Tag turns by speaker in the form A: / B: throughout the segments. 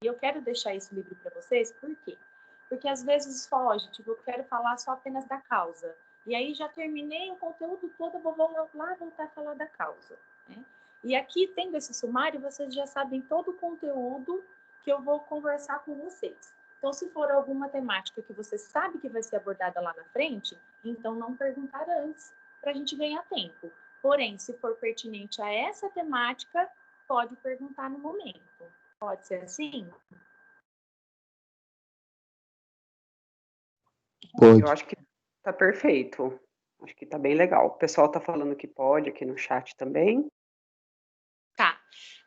A: E eu quero deixar isso livre para vocês, por quê? Porque às vezes foge, tipo, eu quero falar só apenas da causa. E aí já terminei o conteúdo todo, eu vou lá voltar a falar da causa. Né? E aqui, tendo esse sumário, vocês já sabem todo o conteúdo que eu vou conversar com vocês. Então, se for alguma temática que você sabe que vai ser abordada lá na frente, então não perguntar antes, para a gente ganhar tempo. Porém, se for pertinente a essa temática, pode perguntar no momento. Pode ser assim?
B: Pode.
C: Eu acho que tá perfeito. Acho que tá bem legal. O pessoal tá falando que pode aqui no chat também.
A: Tá.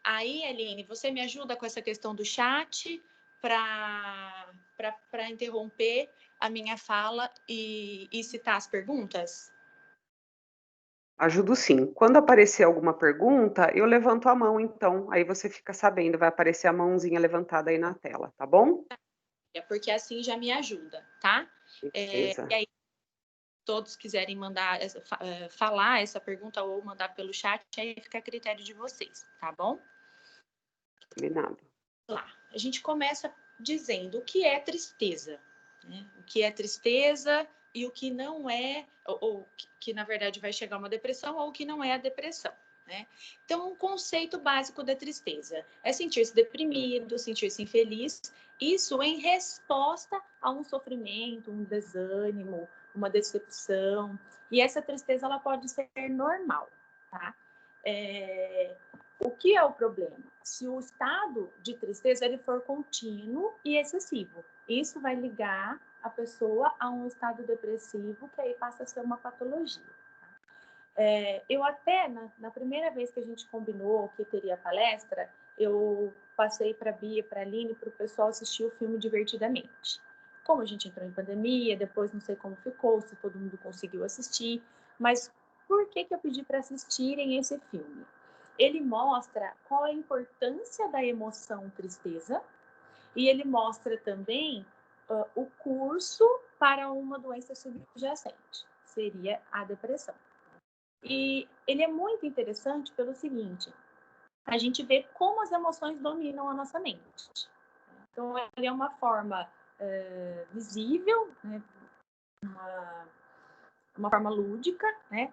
A: Aí, Aline, você me ajuda com essa questão do chat para interromper a minha fala e citar as perguntas?
C: Ajudo sim. Quando aparecer alguma pergunta, eu levanto a mão, então. Aí você fica sabendo, vai aparecer a mãozinha levantada aí na tela, tá bom?
A: É porque assim já me ajuda, tá?
C: Beleza.
A: E aí, todos quiserem mandar falar essa pergunta ou mandar pelo chat, aí fica a critério de vocês, tá bom?
C: Combinado.
A: Lá. A gente começa dizendo o que é tristeza, né? O que é tristeza e o que não é, ou que na verdade vai chegar uma depressão, ou o que não é a depressão. Né? Então, um conceito básico da tristeza é sentir-se deprimido, sentir-se infeliz, isso em resposta a um sofrimento, um desânimo, uma decepção. E essa tristeza ela pode ser normal, tá? O que é o problema? Se o estado de tristeza ele for contínuo e excessivo, isso vai ligar a pessoa a um estado depressivo, que aí passa a ser uma patologia. Eu até, na primeira vez que a gente combinou que teria palestra, eu passei para a Bia, para a Aline, para o pessoal assistir o filme Divertidamente. Como a gente entrou em pandemia, depois não sei como ficou, se todo mundo conseguiu assistir, mas por que eu pedi para assistirem esse filme? Ele mostra qual a importância da emoção tristeza e ele mostra também o curso para uma doença subjacente, seria a depressão. E ele é muito interessante pelo seguinte, a gente vê como as emoções dominam a nossa mente. Então, ele é uma forma visível, né? uma forma lúdica, né?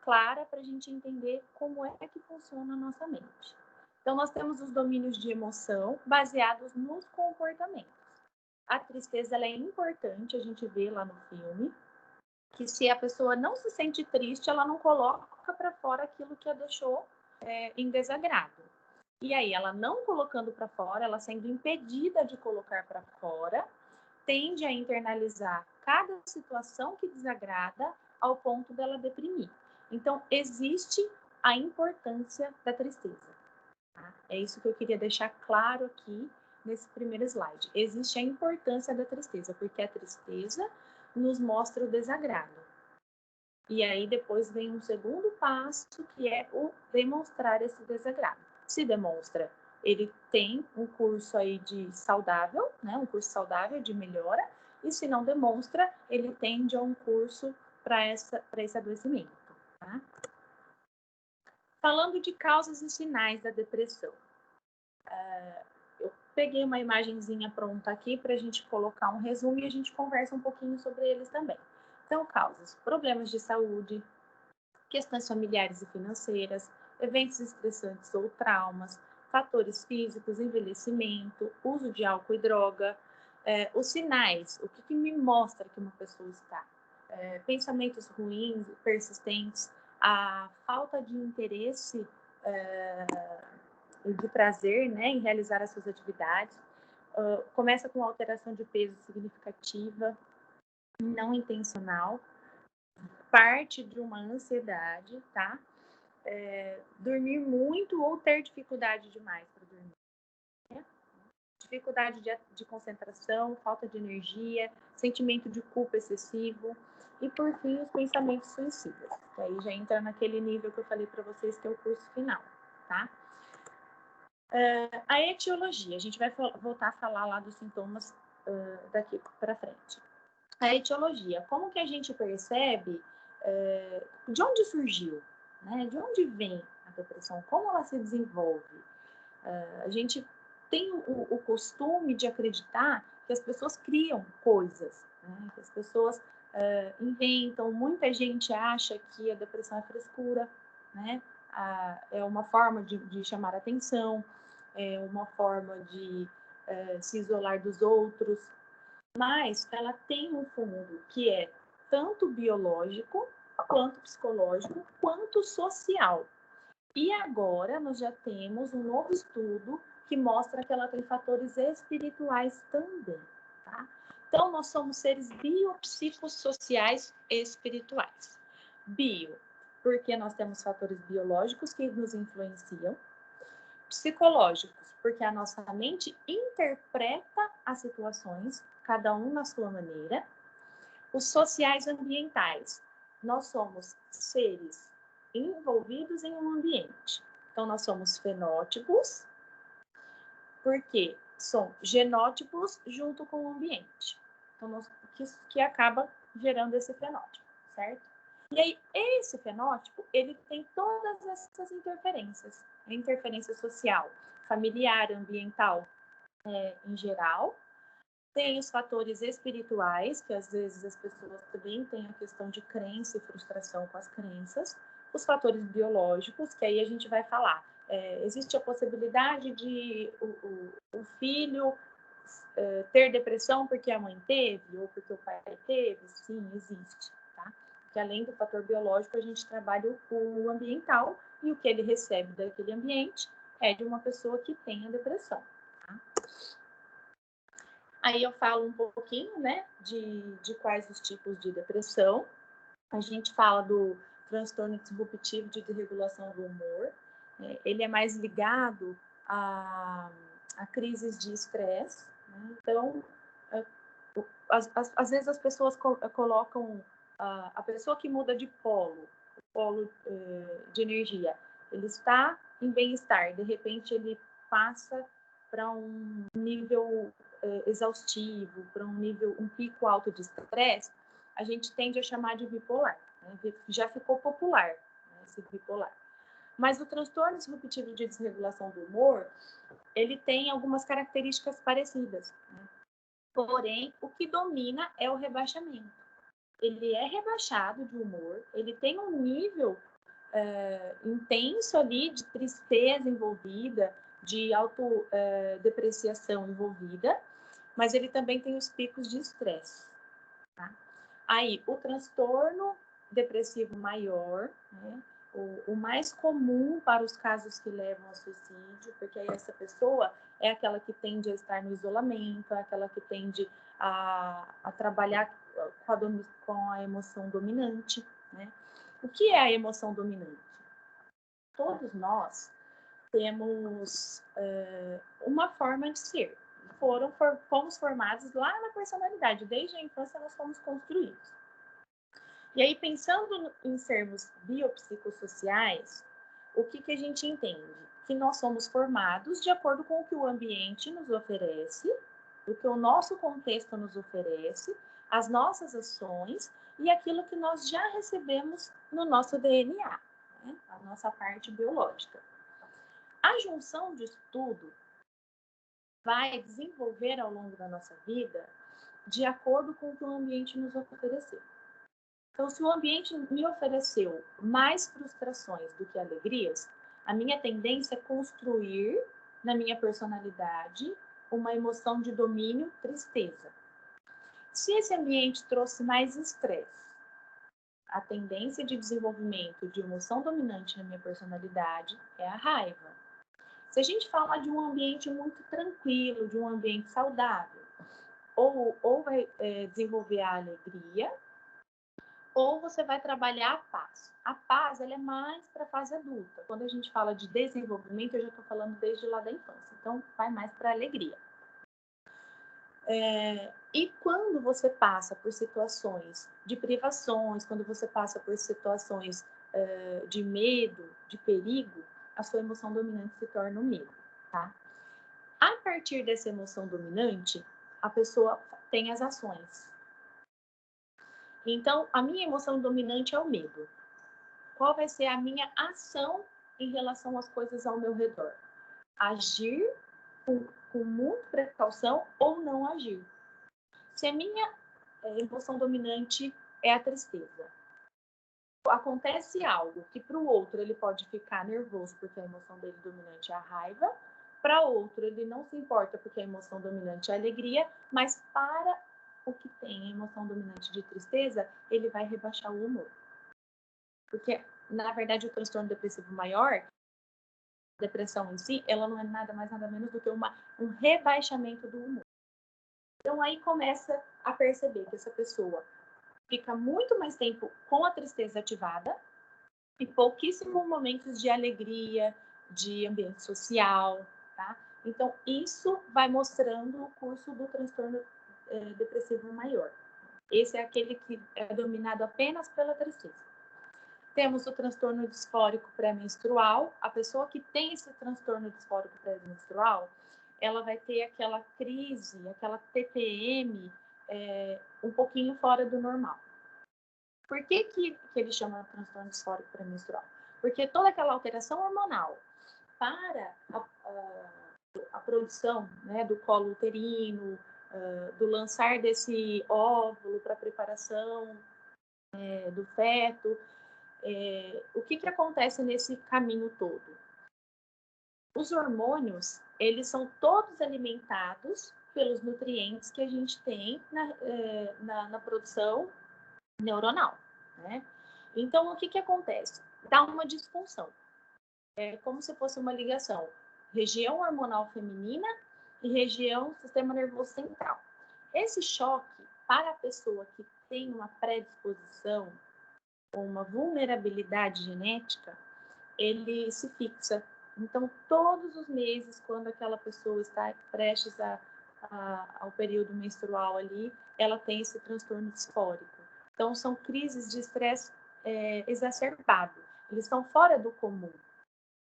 A: Clara para a gente entender como é que funciona a nossa mente. Então, nós temos os domínios de emoção baseados nos comportamentos. A tristeza ela é importante, a gente vê lá no filme, que se a pessoa não se sente triste, ela não coloca para fora aquilo que a deixou em desagrado. E aí, ela não colocando para fora, ela sendo impedida de colocar para fora, tende a internalizar cada situação que desagrada ao ponto dela deprimir. Então, existe a importância da tristeza. Tá? É isso que eu queria deixar claro aqui nesse primeiro slide. Existe a importância da tristeza, porque a tristeza nos mostra o desagrado. E aí depois vem um segundo passo, que é o demonstrar esse desagrado. Se demonstra, ele tem um curso aí de saudável, né? Um curso saudável de melhora, e se não demonstra, ele tende a um curso para esse adoecimento. Tá? Falando de causas e sinais da depressão. Eu peguei uma imagenzinha pronta aqui para a gente colocar um resumo e a gente conversa um pouquinho sobre eles também. Então, causas: problemas de saúde, questões familiares e financeiras, eventos estressantes ou traumas, fatores físicos, envelhecimento, uso de álcool e droga, os sinais, o que me mostra que uma pessoa está. Pensamentos ruins, persistentes, a falta de interesse e de prazer, né, em realizar as suas atividades, começa com alteração de peso significativa, não intencional, parte de uma ansiedade, tá? Dormir muito ou ter dificuldade demais para dormir. Né? Dificuldade de concentração, falta de energia, sentimento de culpa excessivo e, por fim, os pensamentos suicidas. Que aí já entra naquele nível que eu falei para vocês, que é o curso final, tá? A etiologia, a gente vai voltar a falar lá dos sintomas daqui para frente. A etiologia, como que a gente percebe de onde surgiu, né? De onde vem a depressão, como ela se desenvolve. A gente tem o costume de acreditar que as pessoas criam coisas, né? Que as pessoas inventam. Muita gente acha que a depressão é frescura, né? É uma forma de chamar atenção, é uma forma de se isolar dos outros, mas ela tem um fundo que é tanto biológico, quanto psicológico, quanto social. E agora nós já temos um novo estudo que mostra que ela tem fatores espirituais também, tá? Então, nós somos seres biopsicossociais espirituais. Bio, porque nós temos fatores biológicos que nos influenciam. Psicológicos, porque a nossa mente interpreta as situações, cada um na sua maneira. Os sociais ambientais. Nós somos seres envolvidos em um ambiente. Então, nós somos fenótipos, porque são genótipos junto com o ambiente. Então, que acaba gerando esse fenótipo, certo? E aí, esse fenótipo, ele tem todas essas interferências. A interferência social, familiar, ambiental, em geral. Tem os fatores espirituais, que às vezes as pessoas também têm a questão de crença e frustração com as crenças. Os fatores biológicos, que aí a gente vai falar. Existe a possibilidade de o filho ter depressão porque a mãe teve ou porque o pai teve? Sim, existe, tá? Porque além do fator biológico, a gente trabalha o ambiental, e o que ele recebe daquele ambiente é de uma pessoa que tem a depressão, tá? Aí eu falo um pouquinho, né, de quais os tipos de depressão. A gente fala do transtorno disruptivo de desregulação do humor. Ele é mais ligado a crises de estresse, né? Então, às vezes as pessoas colocam a pessoa que muda de polo de energia, ele está em bem-estar, de repente ele passa para um nível exaustivo, para um pico alto de estresse, a gente tende a chamar de bipolar, né? Já ficou popular, né, esse bipolar. Mas o transtorno disruptivo de desregulação do humor, ele tem algumas características parecidas, né? Porém, o que domina é o rebaixamento. Ele é rebaixado de humor, ele tem um nível intenso ali de tristeza envolvida, de autodepreciação envolvida, mas ele também tem os picos de estresse, tá? Aí, o transtorno depressivo maior, né? O mais comum para os casos que levam ao suicídio, porque aí essa pessoa é aquela que tende a estar no isolamento, é aquela que tende a trabalhar com a emoção dominante, né? O que é a emoção dominante? Todos nós temos uma forma de ser. Fomos formados lá na personalidade, desde a infância nós fomos construídos. E aí, pensando em sermos biopsicossociais, o que a gente entende? Que nós somos formados de acordo com o que o ambiente nos oferece, o que o nosso contexto nos oferece, as nossas ações e aquilo que nós já recebemos no nosso DNA, né? A nossa parte biológica. A junção disso tudo vai desenvolver ao longo da nossa vida de acordo com o que o ambiente nos ofereceu. Então, se o ambiente me ofereceu mais frustrações do que alegrias, a minha tendência é construir na minha personalidade uma emoção de domínio, tristeza. Se esse ambiente trouxe mais estresse, a tendência de desenvolvimento de emoção dominante na minha personalidade é a raiva. Se a gente falar de um ambiente muito tranquilo, de um ambiente saudável, ou vai desenvolver a alegria, ou você vai trabalhar a paz. A paz, ela é mais para a fase adulta. Quando a gente fala de desenvolvimento, eu já estou falando desde lá da infância. Então, vai mais para a alegria. E quando você passa por situações de privações, quando você passa por situações de medo, de perigo, a sua emoção dominante se torna o medo, tá? A partir dessa emoção dominante, a pessoa tem as ações. Então, a minha emoção dominante é o medo. Qual vai ser a minha ação em relação às coisas ao meu redor? Agir com muita precaução ou não agir. Se a minha emoção dominante é a tristeza, acontece algo que para o outro ele pode ficar nervoso porque a emoção dele dominante é a raiva, para outro ele não se importa porque a emoção dominante é a alegria, mas para o que tem a emoção dominante de tristeza, ele vai rebaixar o humor. Porque, na verdade, o transtorno depressivo maior, a depressão em si, ela não é nada mais, nada menos do que um rebaixamento do humor. Então, aí começa a perceber que essa pessoa fica muito mais tempo com a tristeza ativada e pouquíssimos momentos de alegria, de ambiente social, tá? Então, isso vai mostrando o curso do transtorno depressivo maior. Esse é aquele que é dominado apenas pela tristeza. Temos o transtorno disfórico pré-menstrual. A pessoa que tem esse transtorno disfórico pré-menstrual, ela vai ter aquela crise, aquela TPM um pouquinho fora do normal. Por que ele chama de transtorno disfórico pré-menstrual? Porque toda aquela alteração hormonal para a produção, né, do colo uterino, do lançar desse óvulo para a preparação do feto, o que acontece nesse caminho todo? Os hormônios, eles são todos alimentados pelos nutrientes que a gente tem na produção neuronal, né? Então, o que acontece? Dá uma disfunção. É como se fosse uma ligação. Região hormonal feminina e região sistema nervoso central. Esse choque, para a pessoa que tem uma predisposição ou uma vulnerabilidade genética, ele se fixa. Então, todos os meses, quando aquela pessoa está prestes ao período menstrual ali, ela tem esse transtorno disfórico. Então, são crises de estresse exacerbado. Eles estão fora do comum.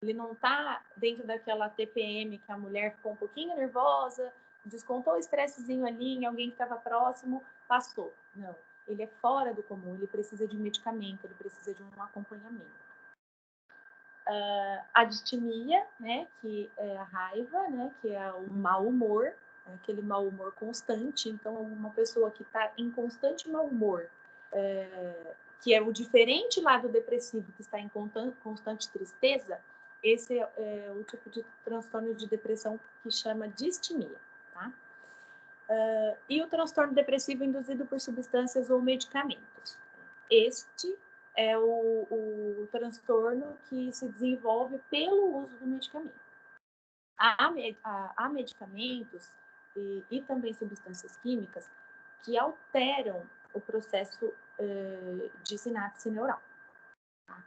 A: Ele não está dentro daquela TPM que a mulher ficou um pouquinho nervosa, descontou o estressezinho ali em alguém que estava próximo, passou. Não, ele é fora do comum, ele precisa de medicamento, ele precisa de um acompanhamento. A distimia, né, que é a raiva, né, que é o mau humor, aquele mau humor constante. Então, uma pessoa que está em constante mau humor, que é o diferente lá do depressivo, que está em constante tristeza, esse é o tipo de transtorno de depressão que chama distimia, tá? E o transtorno depressivo induzido por substâncias ou medicamentos. Este é o transtorno que se desenvolve pelo uso do medicamento. Há medicamentos e também substâncias químicas que alteram o processo de sinapse neural. Tá?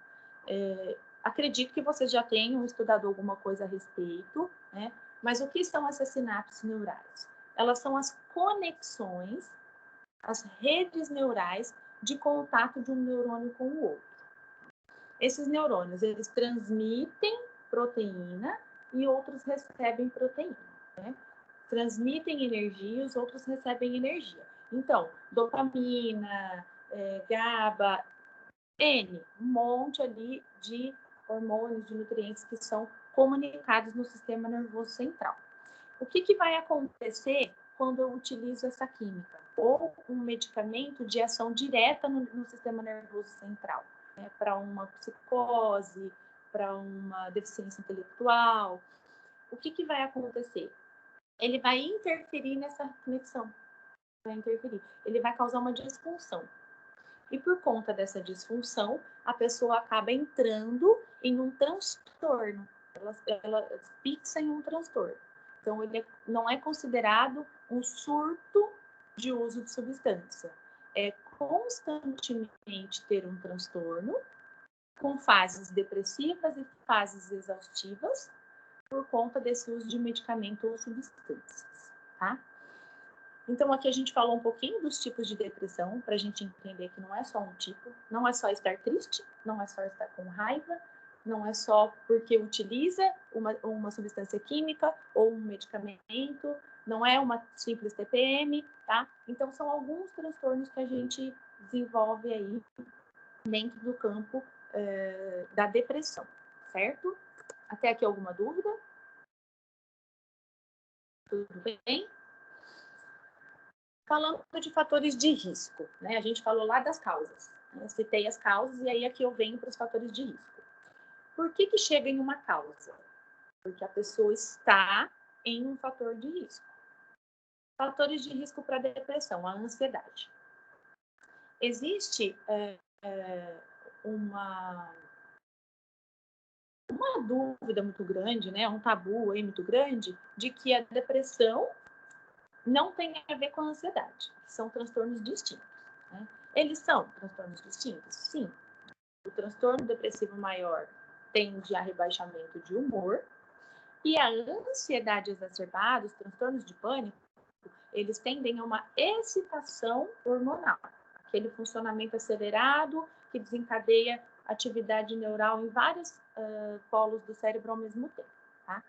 A: Acredito que vocês já tenham estudado alguma coisa a respeito, né? Mas o que são essas sinapses neurais? Elas são as conexões, as redes neurais de contato de um neurônio com o outro. Esses neurônios, eles transmitem proteína e outros recebem proteína, né? Transmitem energia e os outros recebem energia. Então, dopamina, GABA, um monte ali de hormônios, de nutrientes que são comunicados no sistema nervoso central. O que vai acontecer quando eu utilizo essa química? Ou um medicamento de ação direta no sistema nervoso central, né? Para uma psicose, para uma deficiência intelectual. O que vai acontecer? Ele vai interferir nessa conexão. Vai interferir. Ele vai causar uma disfunção. E por conta dessa disfunção, a pessoa acaba entrando em um transtorno. Ela fixa em um transtorno. Então, ele não é considerado um surto de uso de substância. É constantemente ter um transtorno, com fases depressivas e fases exaustivas, por conta desse uso de medicamento ou substâncias, tá? Então, aqui a gente falou um pouquinho dos tipos de depressão, para a gente entender que não é só um tipo, não é só estar triste, não é só estar com raiva, não é só porque utiliza uma substância química ou um medicamento, não é uma simples TPM, tá? Então, são alguns transtornos que a gente desenvolve aí dentro do campo da depressão, certo? Até aqui alguma dúvida? Tudo bem? Falando de fatores de risco, né? A gente falou lá das causas. Eu citei as causas e aí aqui eu venho para os fatores de risco. Por que chega em uma causa? Porque a pessoa está em um fator de risco. Fatores de risco para depressão, a ansiedade. Existe uma dúvida muito grande, né? Um tabu aí muito grande de que a depressão não tem a ver com a ansiedade. São transtornos distintos. Né? Eles são transtornos distintos? Sim. O transtorno depressivo maior tende a rebaixamento de humor e a ansiedade exacerbada, os transtornos de pânico, eles tendem a uma excitação hormonal, aquele funcionamento acelerado que desencadeia atividade neural em vários polos do cérebro ao mesmo tempo. Tá?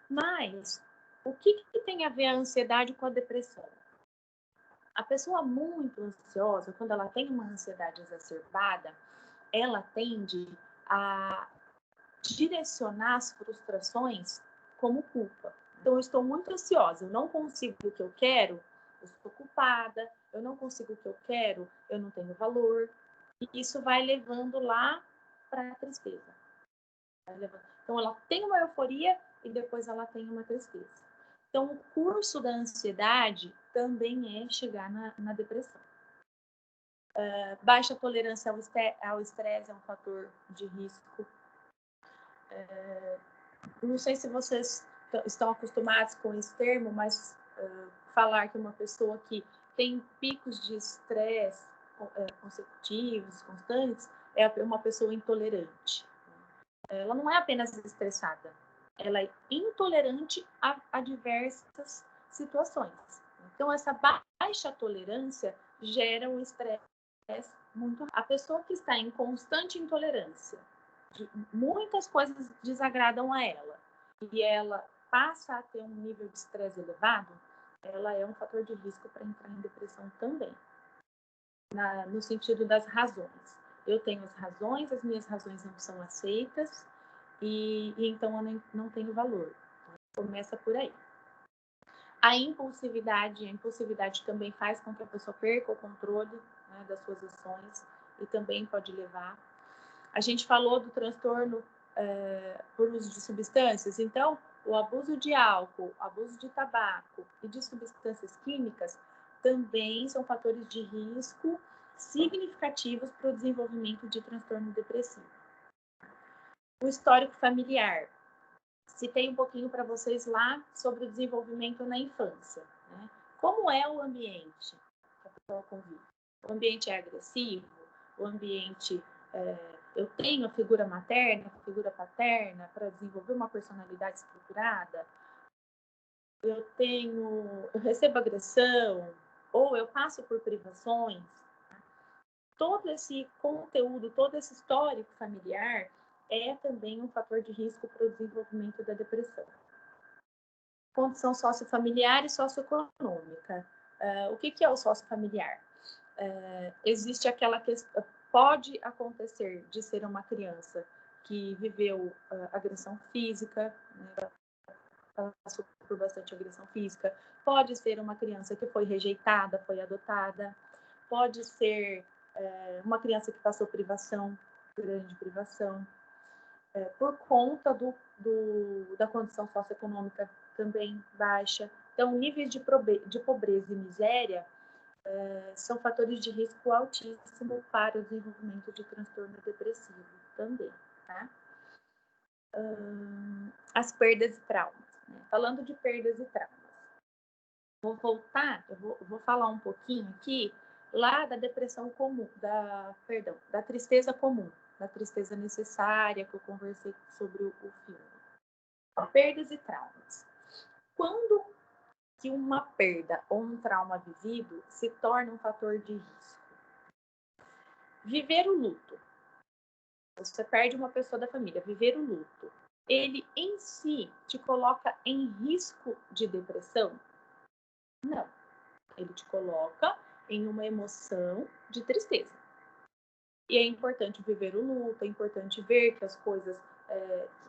A: Mas o que tem a ver a ansiedade com a depressão? A pessoa muito ansiosa, quando ela tem uma ansiedade exacerbada, ela tende a direcionar as frustrações como culpa. Então, eu estou muito ansiosa, eu não consigo o que eu quero, eu estou culpada, eu não consigo o que eu quero, eu não tenho valor. E isso vai levando lá para a tristeza. Então, ela tem uma euforia e depois ela tem uma tristeza. Então, o curso da ansiedade também é chegar na depressão. Baixa tolerância ao estresse é um fator de risco. Não sei se vocês estão acostumados com esse termo, mas falar que uma pessoa que tem picos de estresse consecutivos, constantes, é uma pessoa intolerante. Ela não é apenas estressada, ela é intolerante a diversas situações. Então, essa baixa tolerância gera um estresse muito. A pessoa que está em constante intolerância, muitas coisas desagradam a ela, e ela passa a ter um nível de estresse elevado, ela é um fator de risco para entrar em depressão também, no sentido das razões. Eu tenho as razões, as minhas razões não são aceitas, e então eu não tenho valor. Começa por aí. A impulsividade também faz com que a pessoa perca o controle, né, das suas ações e também pode levar. A gente falou do transtorno por uso de substâncias, então o abuso de álcool, abuso de tabaco e de substâncias químicas também são fatores de risco significativos para o desenvolvimento de transtorno depressivo. O histórico familiar. Citei um pouquinho para vocês lá sobre o desenvolvimento na infância. Né? Como é o ambiente que a pessoa convive? O ambiente é agressivo? O ambiente... eu tenho a figura materna, a figura paterna para desenvolver uma personalidade estruturada? Eu recebo agressão? Ou eu passo por privações? Todo esse conteúdo, todo esse histórico familiar é também um fator de risco para o desenvolvimento da depressão. Condição sociofamiliar e socioeconômica. O que é o sociofamiliar? Existe aquela questão, pode acontecer de ser uma criança que viveu agressão física, né, passou por bastante agressão física, pode ser uma criança que foi rejeitada, foi adotada, pode ser uma criança que passou privação, grande privação, por conta da condição socioeconômica também baixa. Então, níveis de pobreza e miséria são fatores de risco altíssimo para o desenvolvimento de transtorno depressivo também, tá? As perdas e traumas. Né? Falando de perdas e traumas, vou voltar, eu vou falar um pouquinho aqui lá da depressão comum, da tristeza comum, da tristeza necessária, que eu conversei sobre o filme. Perdas e traumas. Quando que uma perda ou um trauma vivido se torna um fator de risco? Viver o luto. Você perde uma pessoa da família, viver o luto. Ele em si te coloca em risco de depressão? Não. Ele te coloca em uma emoção de tristeza. E é importante viver o luto, é importante ver que as coisas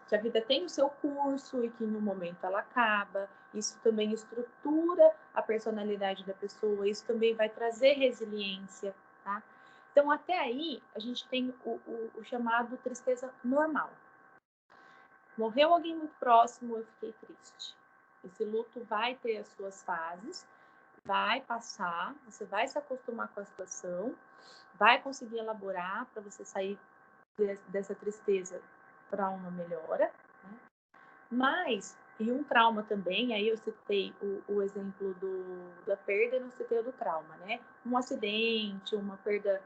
A: que a vida tem o seu curso e que em um momento ela acaba. Isso também estrutura a personalidade da pessoa, isso também vai trazer resiliência, tá? Então, até aí, a gente tem o chamado tristeza normal. Morreu alguém muito próximo, eu fiquei triste. Esse luto vai ter as suas fases, vai passar, você vai se acostumar com a situação, vai conseguir elaborar para você sair dessa tristeza para uma melhora, né? Mas, e um trauma também, aí eu citei o exemplo da perda e não citei o do trauma, né? Um acidente, uma perda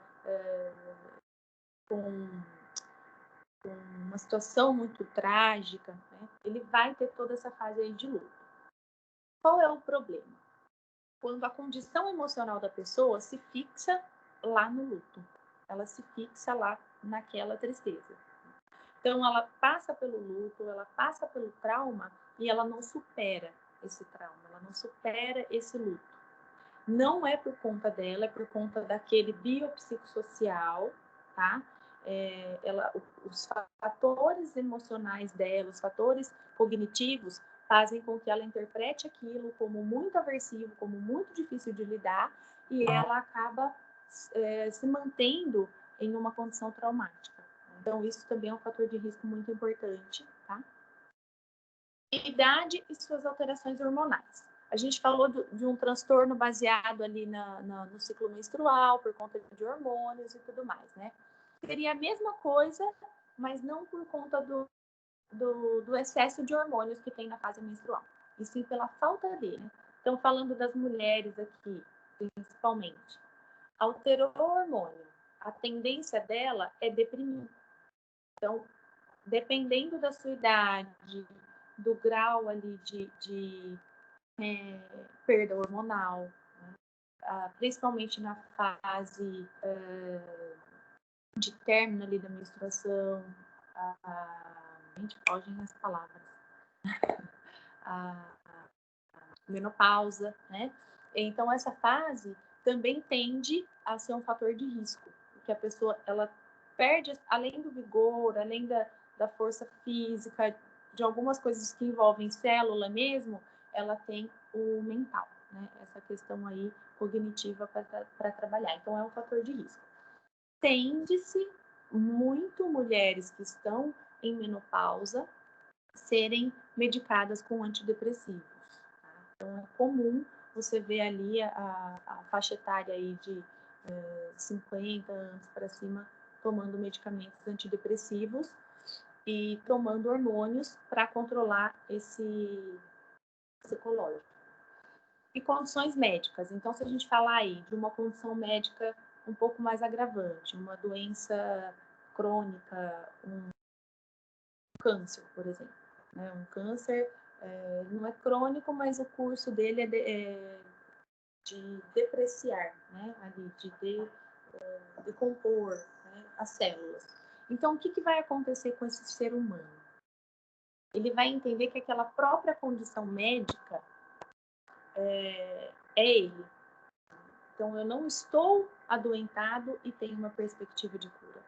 A: com uma situação muito trágica, né? Ele vai ter toda essa fase aí de luto. Qual é o problema? Quando a condição emocional da pessoa se fixa lá no luto, ela se fixa lá naquela tristeza. Então, ela passa pelo luto, ela passa pelo trauma e ela não supera esse trauma, ela não supera esse luto. Não é por conta dela, é por conta daquele biopsicossocial, tá? Os fatores emocionais dela, os fatores cognitivos fazem com que ela interprete aquilo como muito aversivo, como muito difícil de lidar, e ela acaba se mantendo em uma condição traumática. Então, isso também é um fator de risco muito importante, tá? Idade e suas alterações hormonais. A gente falou de um transtorno baseado ali no ciclo menstrual, por conta de hormônios e tudo mais, né? Seria a mesma coisa, mas não por conta do excesso de hormônios que tem na fase menstrual, e sim pela falta dele. Então, falando das mulheres aqui, principalmente, alterou o hormônio, a tendência dela é deprimir. Então, dependendo da sua idade, do grau ali de perda hormonal, né? Principalmente na fase de término ali da menstruação, a gente fogem as palavras, a menopausa, né? Então, essa fase também tende a ser um fator de risco, porque a pessoa, ela perde, além do vigor, além da força física, de algumas coisas que envolvem célula mesmo, ela tem o mental, né? Essa questão aí cognitiva para trabalhar. Então, é um fator de risco. Tende-se muito mulheres que estão em menopausa serem medicadas com antidepressivos. Tá? Então, é comum você ver ali a faixa etária aí de 50 anos para cima tomando medicamentos antidepressivos e tomando hormônios para controlar esse psicológico. E condições médicas. Então, se a gente falar aí de uma condição médica um pouco mais agravante, uma doença crônica, um câncer, por exemplo. Né? Um câncer não é crônico, mas o curso dele é de depreciar, né? Ali, de decompor, né? As células. Então, o que vai acontecer com esse ser humano? Ele vai entender que aquela própria condição médica é ele. Então, eu não estou adoentado e tenho uma perspectiva de cura.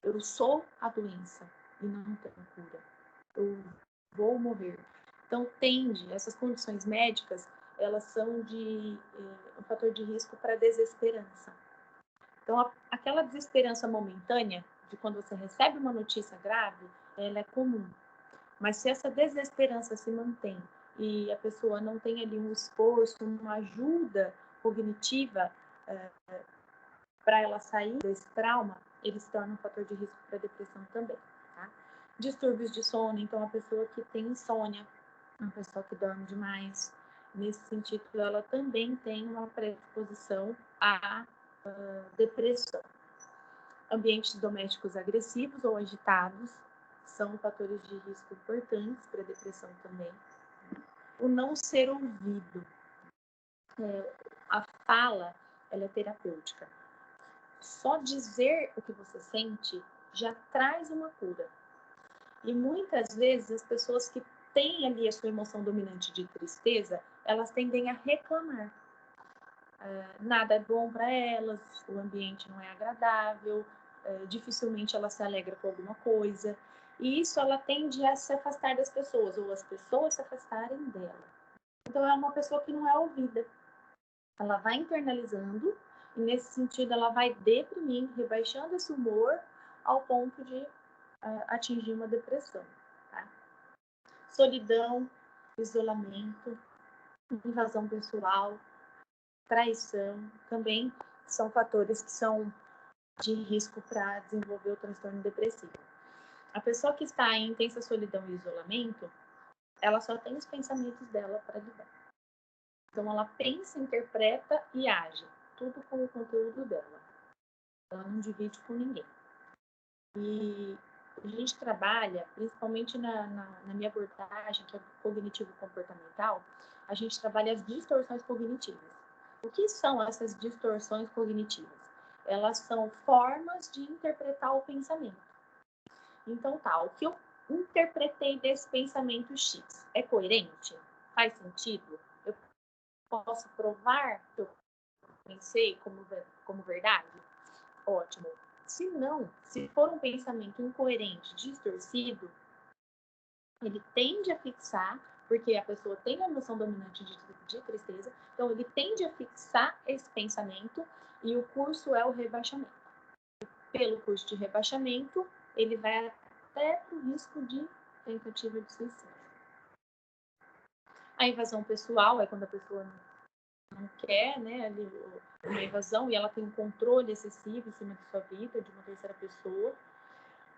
A: Eu sou a doença e não tenho cura. Eu vou morrer. Então, essas condições médicas, elas são um fator de risco para desesperança. Então, aquela desesperança momentânea, de quando você recebe uma notícia grave, ela é comum. Mas se essa desesperança se mantém e a pessoa não tem ali um esforço, uma ajuda cognitiva para ela sair desse trauma, ele se torna um fator de risco para depressão também. Tá? Distúrbios de sono, então a pessoa que tem insônia, uma pessoa que dorme demais, nesse sentido ela também tem uma predisposição à depressão. Ambientes domésticos agressivos ou agitados são fatores de risco importantes para a depressão também. O não ser ouvido. A fala, ela é terapêutica. Só dizer o que você sente já traz uma cura. E muitas vezes as pessoas que têm ali a sua emoção dominante de tristeza, elas tendem a reclamar. Nada é bom para elas, o ambiente não é agradável, dificilmente ela se alegra com alguma coisa. E isso ela tende a se afastar das pessoas, ou as pessoas se afastarem dela. Então, é uma pessoa que não é ouvida. Ela vai internalizando, e nesse sentido ela vai deprimindo, rebaixando esse humor, ao ponto de atingir uma depressão. Tá? Solidão, isolamento, invasão pessoal, traição, também são fatores que são de risco para desenvolver o transtorno depressivo. A pessoa que está em intensa solidão e isolamento, ela só tem os pensamentos dela para lidar. Então, ela pensa, interpreta e age, tudo com o conteúdo dela. Ela não divide com ninguém. E a gente trabalha, principalmente na minha abordagem, que é cognitivo-comportamental, a gente trabalha as distorções cognitivas. O que são essas distorções cognitivas? Elas são formas de interpretar o pensamento. Então, tá, o que eu interpretei desse pensamento X é coerente? Faz sentido? Eu posso provar que eu pensei como verdade? Ótimo. Se não, se for um pensamento incoerente, distorcido, ele tende a fixar, porque a pessoa tem a emoção dominante de tristeza, então ele tende a fixar esse pensamento e o curso é o rebaixamento. Pelo curso de rebaixamento, ele vai até para o risco de tentativa de suicídio. A invasão pessoal é quando a pessoa não quer, né, ali, uma invasão e ela tem um controle excessivo em cima de sua vida, de uma terceira pessoa.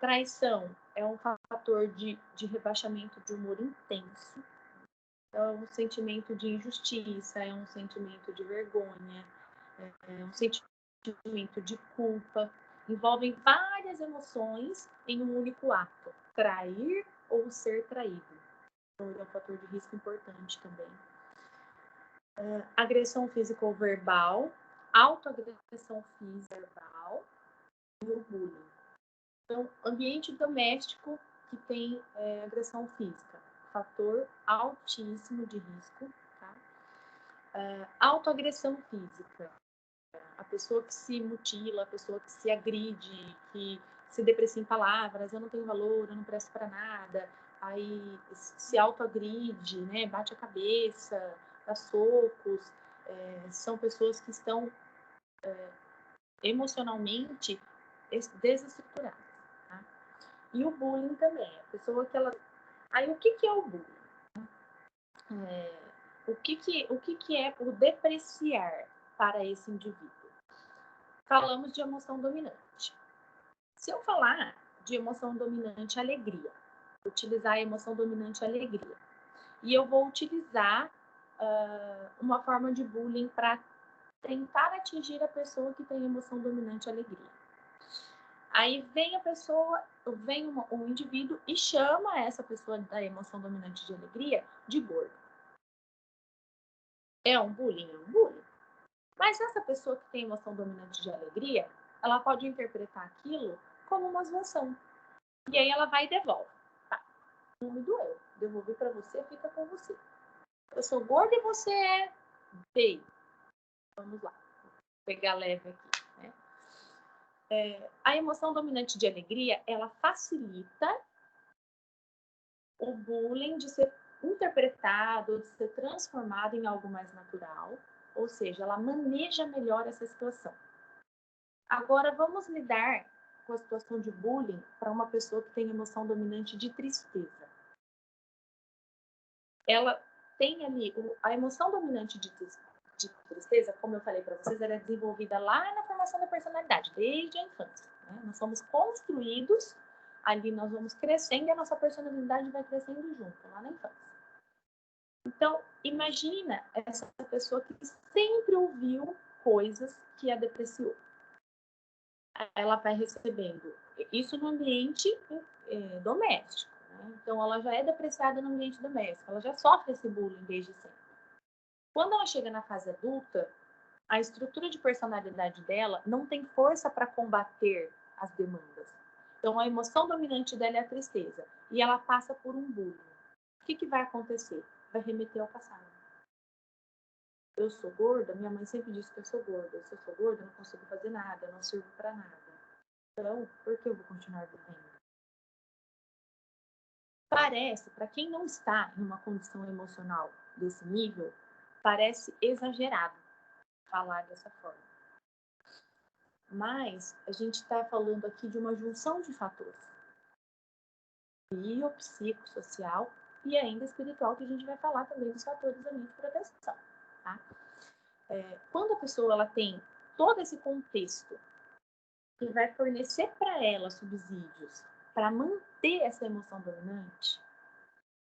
A: Traição é um fator de rebaixamento de humor intenso. É um sentimento de injustiça, é um sentimento de vergonha, é um sentimento de culpa. Envolvem várias emoções em um único ato. Trair ou ser traído. Então, é um fator de risco importante também. Agressão física ou verbal, autoagressão física verbal e o bullying. Então, ambiente doméstico que tem agressão física, fator altíssimo de risco. Tá? Autoagressão física, a pessoa que se mutila, a pessoa que se agride, que se deprecia em palavras, eu não tenho valor, eu não presto para nada, aí se autoagride, né, bate a cabeça, dá socos, são pessoas que estão emocionalmente desestruturadas. Tá? E o bullying também, a pessoa que ela... Aí, o que é o bullying? O que é o depreciar para esse indivíduo? Falamos de emoção dominante. Se eu falar de emoção dominante alegria, utilizar a emoção dominante alegria, e eu vou utilizar uma forma de bullying para tentar atingir a pessoa que tem emoção dominante alegria. Aí vem a pessoa, vem um indivíduo e chama essa pessoa da emoção dominante de alegria de gordo. É um bullying? É um bullying. Mas essa pessoa que tem emoção dominante de alegria, ela pode interpretar aquilo como uma zoação. E aí ela vai e devolve. Tá, não me doeu. Devolvi para você, fica com você. Eu sou gorda e você é feio. Vamos lá. Vou pegar leve aqui. Né? A emoção dominante de alegria, ela facilita o bullying de ser interpretado, de ser transformado em algo mais natural. Ou seja, ela maneja melhor essa situação. Agora, vamos lidar com a situação de bullying para uma pessoa que tem emoção dominante de tristeza. Ela tem ali a emoção dominante de tristeza, como eu falei para vocês, ela é desenvolvida lá na formação da personalidade, desde a infância. Né? Nós somos construídos, ali nós vamos crescendo e a nossa personalidade vai crescendo junto, lá na infância. Então, imagina essa pessoa que sempre ouviu coisas que a depreciou. Ela vai recebendo isso no ambiente doméstico. Né? Então, ela já é depreciada no ambiente doméstico, ela já sofre esse bullying desde sempre. Quando ela chega na fase adulta, a estrutura de personalidade dela não tem força para combater as demandas. Então, a emoção dominante dela é a tristeza. E ela passa por um bullying. O que vai acontecer? Vai remeter ao passado. Eu sou gorda, minha mãe sempre disse que eu sou gorda. Se eu sou gorda, eu não consigo fazer nada, eu não sirvo para nada. Então, por que eu vou continuar vivendo? Parece, para quem não está em uma condição emocional desse nível, parece exagerado falar dessa forma. Mas a gente está falando aqui de uma junção de fatores. Biopsicossocial e ainda espiritual, que a gente vai falar também dos fatores ali de proteção. Tá? Quando a pessoa ela tem todo esse contexto que vai fornecer para ela subsídios para manter essa emoção dominante,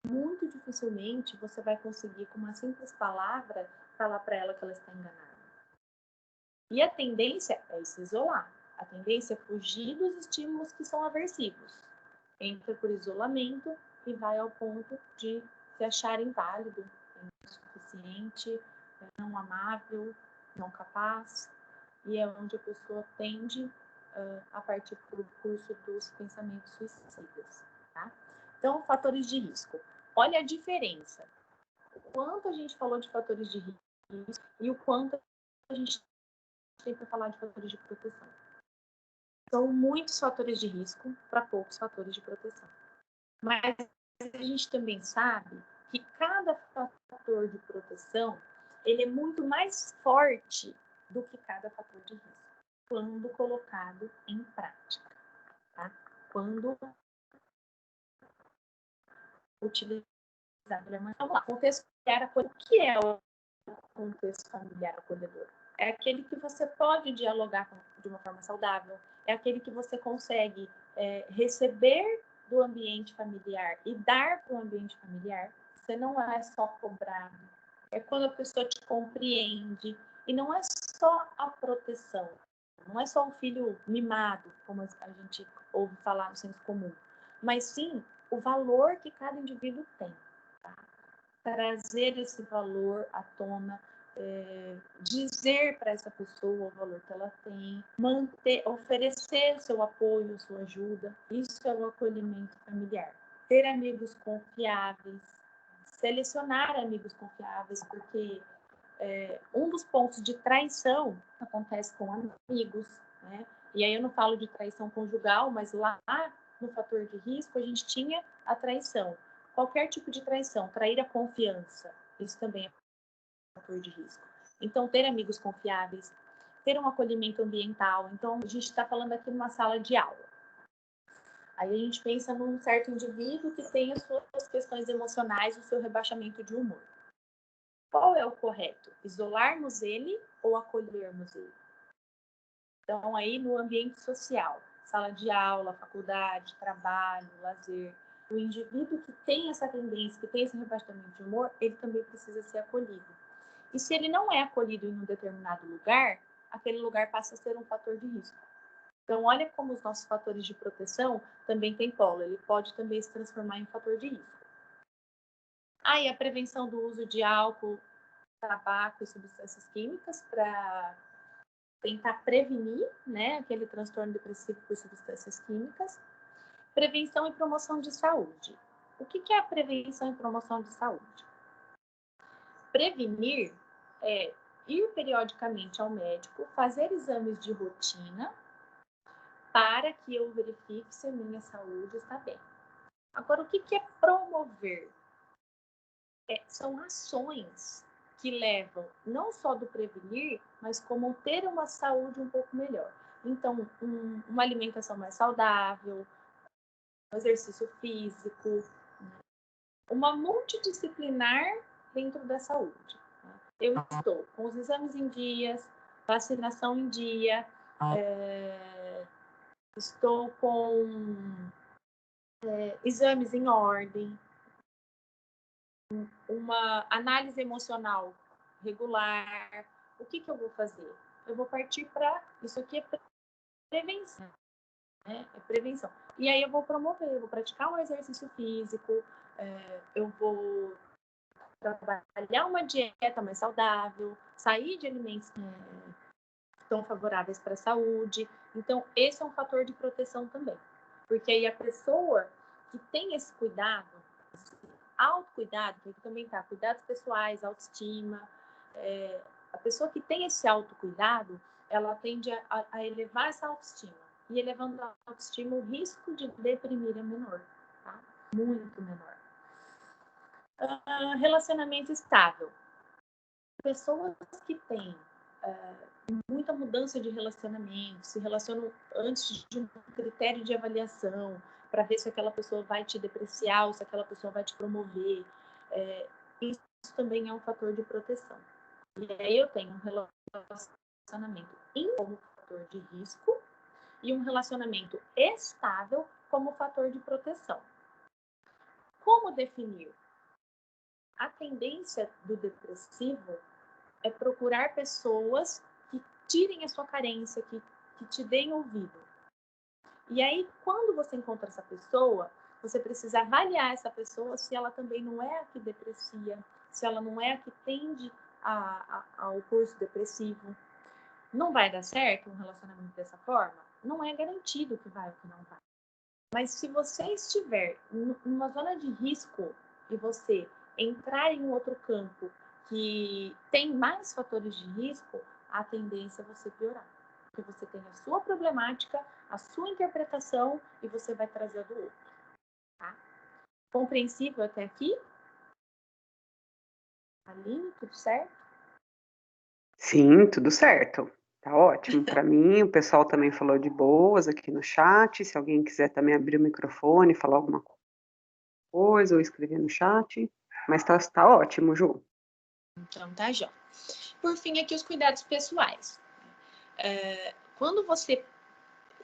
A: muito dificilmente você vai conseguir, com uma simples palavra, falar para ela que ela está enganada. E a tendência é se isolar. A tendência é fugir dos estímulos que são aversivos. Entra por isolamento e vai ao ponto de se achar inválido, insuficiente, não amável, não capaz. E é onde a pessoa tende a partir para o curso dos pensamentos suicidas. Tá? Então, fatores de risco. Olha a diferença. O quanto a gente falou de fatores de risco e o quanto a gente tem para falar de fatores de proteção. São muitos fatores de risco para poucos fatores de proteção. Mas a gente também sabe que cada fator de proteção ele é muito mais forte do que cada fator de risco quando colocado em prática. Tá? Quando utilizado. Vamos lá, contexto familiar acolhedor. O que é o contexto familiar acolhedor? É aquele que você pode dialogar de uma forma saudável, é aquele que você consegue receber do ambiente familiar e dar para o ambiente familiar. Você não é só cobrado, é quando a pessoa te compreende. E não é só a proteção, não é só um filho mimado, como a gente ouve falar no senso comum, mas sim o valor que cada indivíduo tem. Tá? Trazer esse valor à tona, dizer para essa pessoa o valor que ela tem, oferecer seu apoio, sua ajuda. Isso é o acolhimento familiar. Ter amigos confiáveis, selecionar amigos confiáveis, porque um dos pontos de traição acontece com amigos, né? E aí eu não falo de traição conjugal, mas lá no fator de risco a gente tinha a traição. Qualquer tipo de traição, trair a confiança, isso também é fator de risco. Então, ter amigos confiáveis, ter um acolhimento ambiental. Então, a gente está falando aqui numa sala de aula. Aí a gente pensa num certo indivíduo que tem as suas questões emocionais, o seu rebaixamento de humor. Qual é o correto? Isolarmos ele ou acolhermos ele? Então, aí no ambiente social, sala de aula, faculdade, trabalho, lazer, o indivíduo que tem essa tendência, que tem esse rebaixamento de humor, ele também precisa ser acolhido. E se ele não é acolhido em um determinado lugar, aquele lugar passa a ser um fator de risco. Então, olha como os nossos fatores de proteção também têm polo. Ele pode também se transformar em um fator de risco. Aí, a prevenção do uso de álcool, tabaco e substâncias químicas para tentar prevenir, né, aquele transtorno depressivo por substâncias químicas. Prevenção e promoção de saúde. O que é a prevenção e promoção de saúde? Prevenir é ir periodicamente ao médico, fazer exames de rotina para que eu verifique se a minha saúde está bem. Agora, o que é promover? São ações que levam não só do prevenir, mas como ter uma saúde um pouco melhor. Então, uma alimentação mais saudável, um exercício físico, uma multidisciplinar dentro da saúde. Eu estou com os exames em dias, vacinação em dia, estou com exames em ordem, uma análise emocional regular. O que eu vou fazer? Eu vou partir para... Isso aqui é prevenção. Né? É prevenção. E aí eu vou promover, eu vou praticar um exercício físico, eu vou trabalhar uma dieta mais saudável, sair de alimentos que estão favoráveis para a saúde. Então, esse é um fator de proteção também. Porque aí a pessoa que tem esse cuidado, esse autocuidado, que também está cuidados pessoais, autoestima, a pessoa que tem esse autocuidado, ela tende a elevar essa autoestima. E elevando a autoestima, o risco de deprimir é menor, tá? Muito menor. Relacionamento estável. Pessoas que têm muita mudança de relacionamento, se relacionam antes de um critério de avaliação, para ver se aquela pessoa vai te depreciar ou se aquela pessoa vai te promover. Isso também é um fator de proteção. E aí eu tenho um relacionamento como fator de risco e um relacionamento estável como fator de proteção. Como definir? A tendência do depressivo é procurar pessoas que tirem a sua carência, que te deem ouvido. E aí, quando você encontra essa pessoa, você precisa avaliar essa pessoa se ela também não é a que deprecia, se ela não é a que tende ao curso depressivo. Não vai dar certo um relacionamento dessa forma? Não é garantido que vai ou que não vai. Mas se você estiver numa zona de risco e você entrar em um outro campo que tem mais fatores de risco, a tendência é você piorar. Porque você tem a sua problemática, a sua interpretação e você vai trazer a do outro. Tá? Compreensível até aqui? Aline, tudo certo?
C: Sim, tudo certo. Tá ótimo para mim. O pessoal também falou de boas aqui no chat. Se alguém quiser também abrir o microfone, falar alguma coisa ou escrever no chat. Mas tá ótimo, Ju.
A: Então tá, Jó. Por fim, aqui os cuidados pessoais. Quando você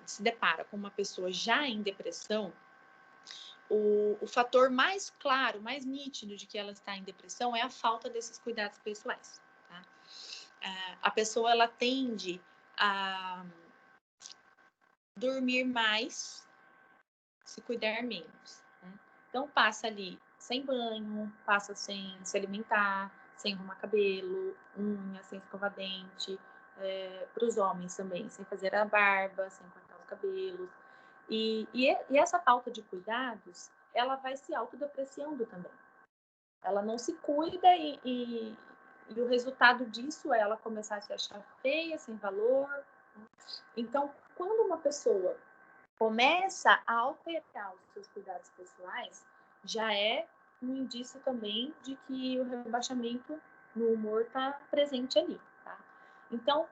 A: se depara com uma pessoa já em depressão, o fator mais claro, mais nítido de que ela está em depressão é a falta desses cuidados pessoais. Tá? A pessoa ela tende a dormir mais, se cuidar menos. Né? Então passa ali sem banho, passa sem se alimentar, sem arrumar cabelo, unha, sem escovar dente. Para os homens também, sem fazer a barba, sem cortar os cabelos. E essa falta de cuidados, ela vai se autodepreciando também. Ela não se cuida e o resultado disso é ela começar a se achar feia, sem valor. Então, quando uma pessoa começa a alterar os seus cuidados pessoais, já é um indício também de que o rebaixamento no humor está presente ali. Tá? Então,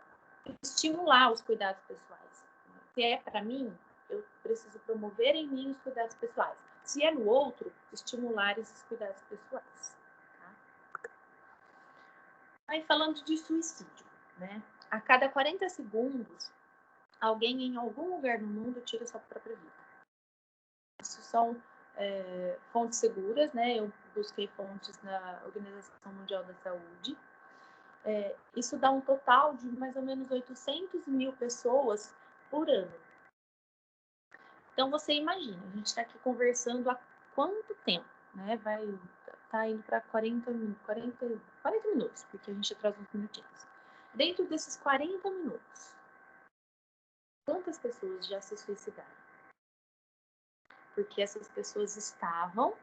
A: estimular os cuidados pessoais. Se é para mim, eu preciso promover em mim os cuidados pessoais. Se é no outro, estimular esses cuidados pessoais. Tá? Aí falando de suicídio, né? A cada 40 segundos, alguém em algum lugar no mundo tira sua própria vida. Isso são fontes seguras, né? Eu busquei fontes na Organização Mundial da Saúde. Isso dá um total de mais ou menos 800 mil pessoas por ano. Então, você imagina, a gente está aqui conversando há quanto tempo? Né? Tá indo para 40 minutos, porque a gente atrasa uns minutinhos. Dentro desses 40 minutos, quantas pessoas já se suicidaram? Porque essas pessoas estavam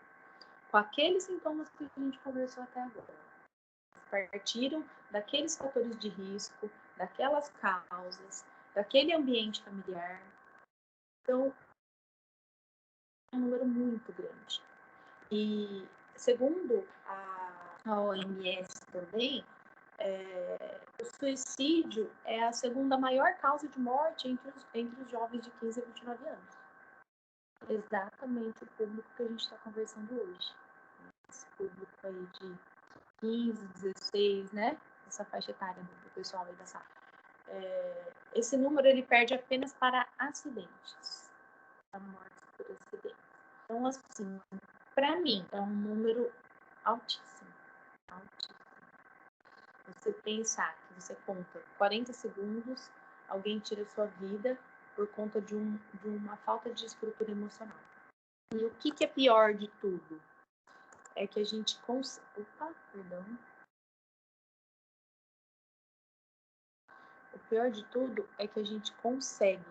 A: com aqueles sintomas que a gente conversou até agora. Partiram daqueles fatores de risco, daquelas causas, daquele ambiente familiar. Então, é um número muito grande. E, segundo a OMS também, o suicídio é a segunda maior causa de morte entre os jovens de 15 a 29 anos. Exatamente o público que a gente está conversando hoje. Esse público aí de 15, 16, né? Essa faixa etária do pessoal aí da sala. Esse número ele perde apenas para acidentes, a morte por acidente. Então, assim, para mim, é um número altíssimo, altíssimo. Você pensar que você conta 40 segundos, alguém tira sua vida por conta de uma falta de estrutura emocional. E o que é pior de tudo? É que a gente consegue... Opa, perdão. O pior de tudo é que a gente consegue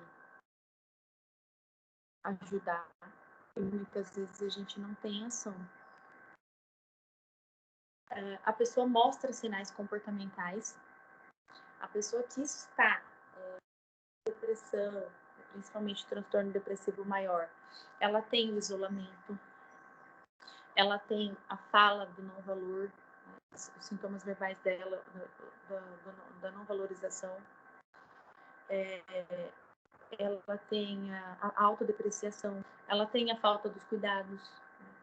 A: ajudar e muitas vezes a gente não tem ação. A pessoa mostra sinais comportamentais, a pessoa que está em depressão, principalmente transtorno depressivo maior, ela tem o isolamento, ela tem a fala do não valor, os sintomas verbais dela, da não valorização, ela tem a autodepreciação, ela tem a falta dos cuidados.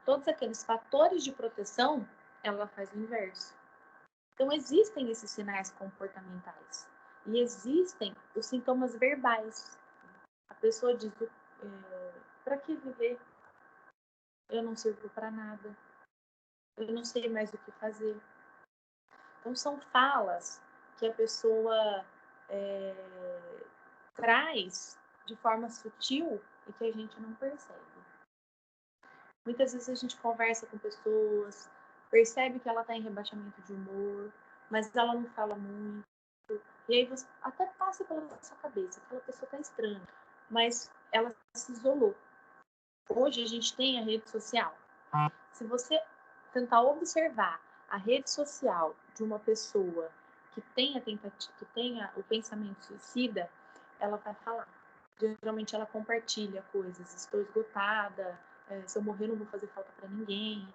A: Todos aqueles fatores de proteção, ela faz o inverso. Então, existem esses sinais comportamentais e existem os sintomas verbais. A pessoa diz, para que viver? Eu não sirvo para nada. Eu não sei mais o que fazer. Então, são falas que a pessoa traz de forma sutil e que a gente não percebe. Muitas vezes a gente conversa com pessoas, percebe que ela está em rebaixamento de humor, mas ela não fala muito. E aí você até passa pela sua cabeça, aquela pessoa está estranha, mas ela se isolou. Hoje a gente tem a rede social. Se você tentar observar a rede social de uma pessoa que tenha o pensamento suicida, ela vai falar. Geralmente ela compartilha coisas. Estou esgotada, se eu morrer não vou fazer falta para ninguém.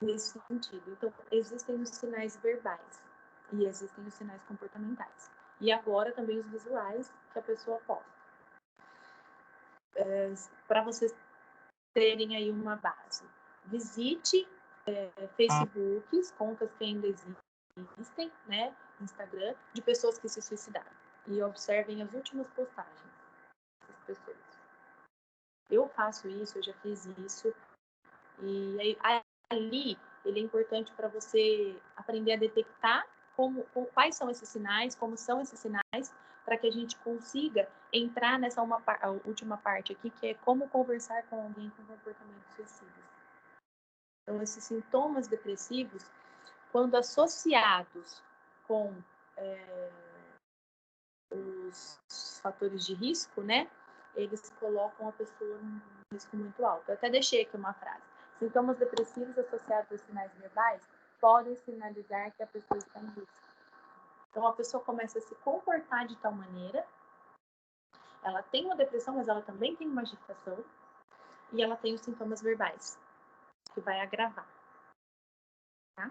A: Nesse sentido. Então, existem os sinais verbais e existem os sinais comportamentais. E agora também os visuais que a pessoa posta. Para vocês terem aí uma base. Visite Facebooks, contas que ainda existem, né? Instagram, de pessoas que se suicidaram. E observem as últimas postagens dessas pessoas. Eu faço isso, eu já fiz isso. E ali, ele é importante para você aprender a detectar quais são esses sinais, como são esses sinais, para que a gente consiga entrar nessa última parte aqui, que é como conversar com alguém com comportamentos suicidas. Então, esses sintomas depressivos, quando associados com os fatores de risco, né, eles colocam a pessoa num risco muito alto. Eu até deixei aqui uma frase. Sintomas depressivos associados a sinais verbais podem sinalizar que a pessoa está em risco. Então, a pessoa começa a se comportar de tal maneira, ela tem uma depressão, mas ela também tem uma agitação, e ela tem os sintomas verbais, que vai agravar. Tá?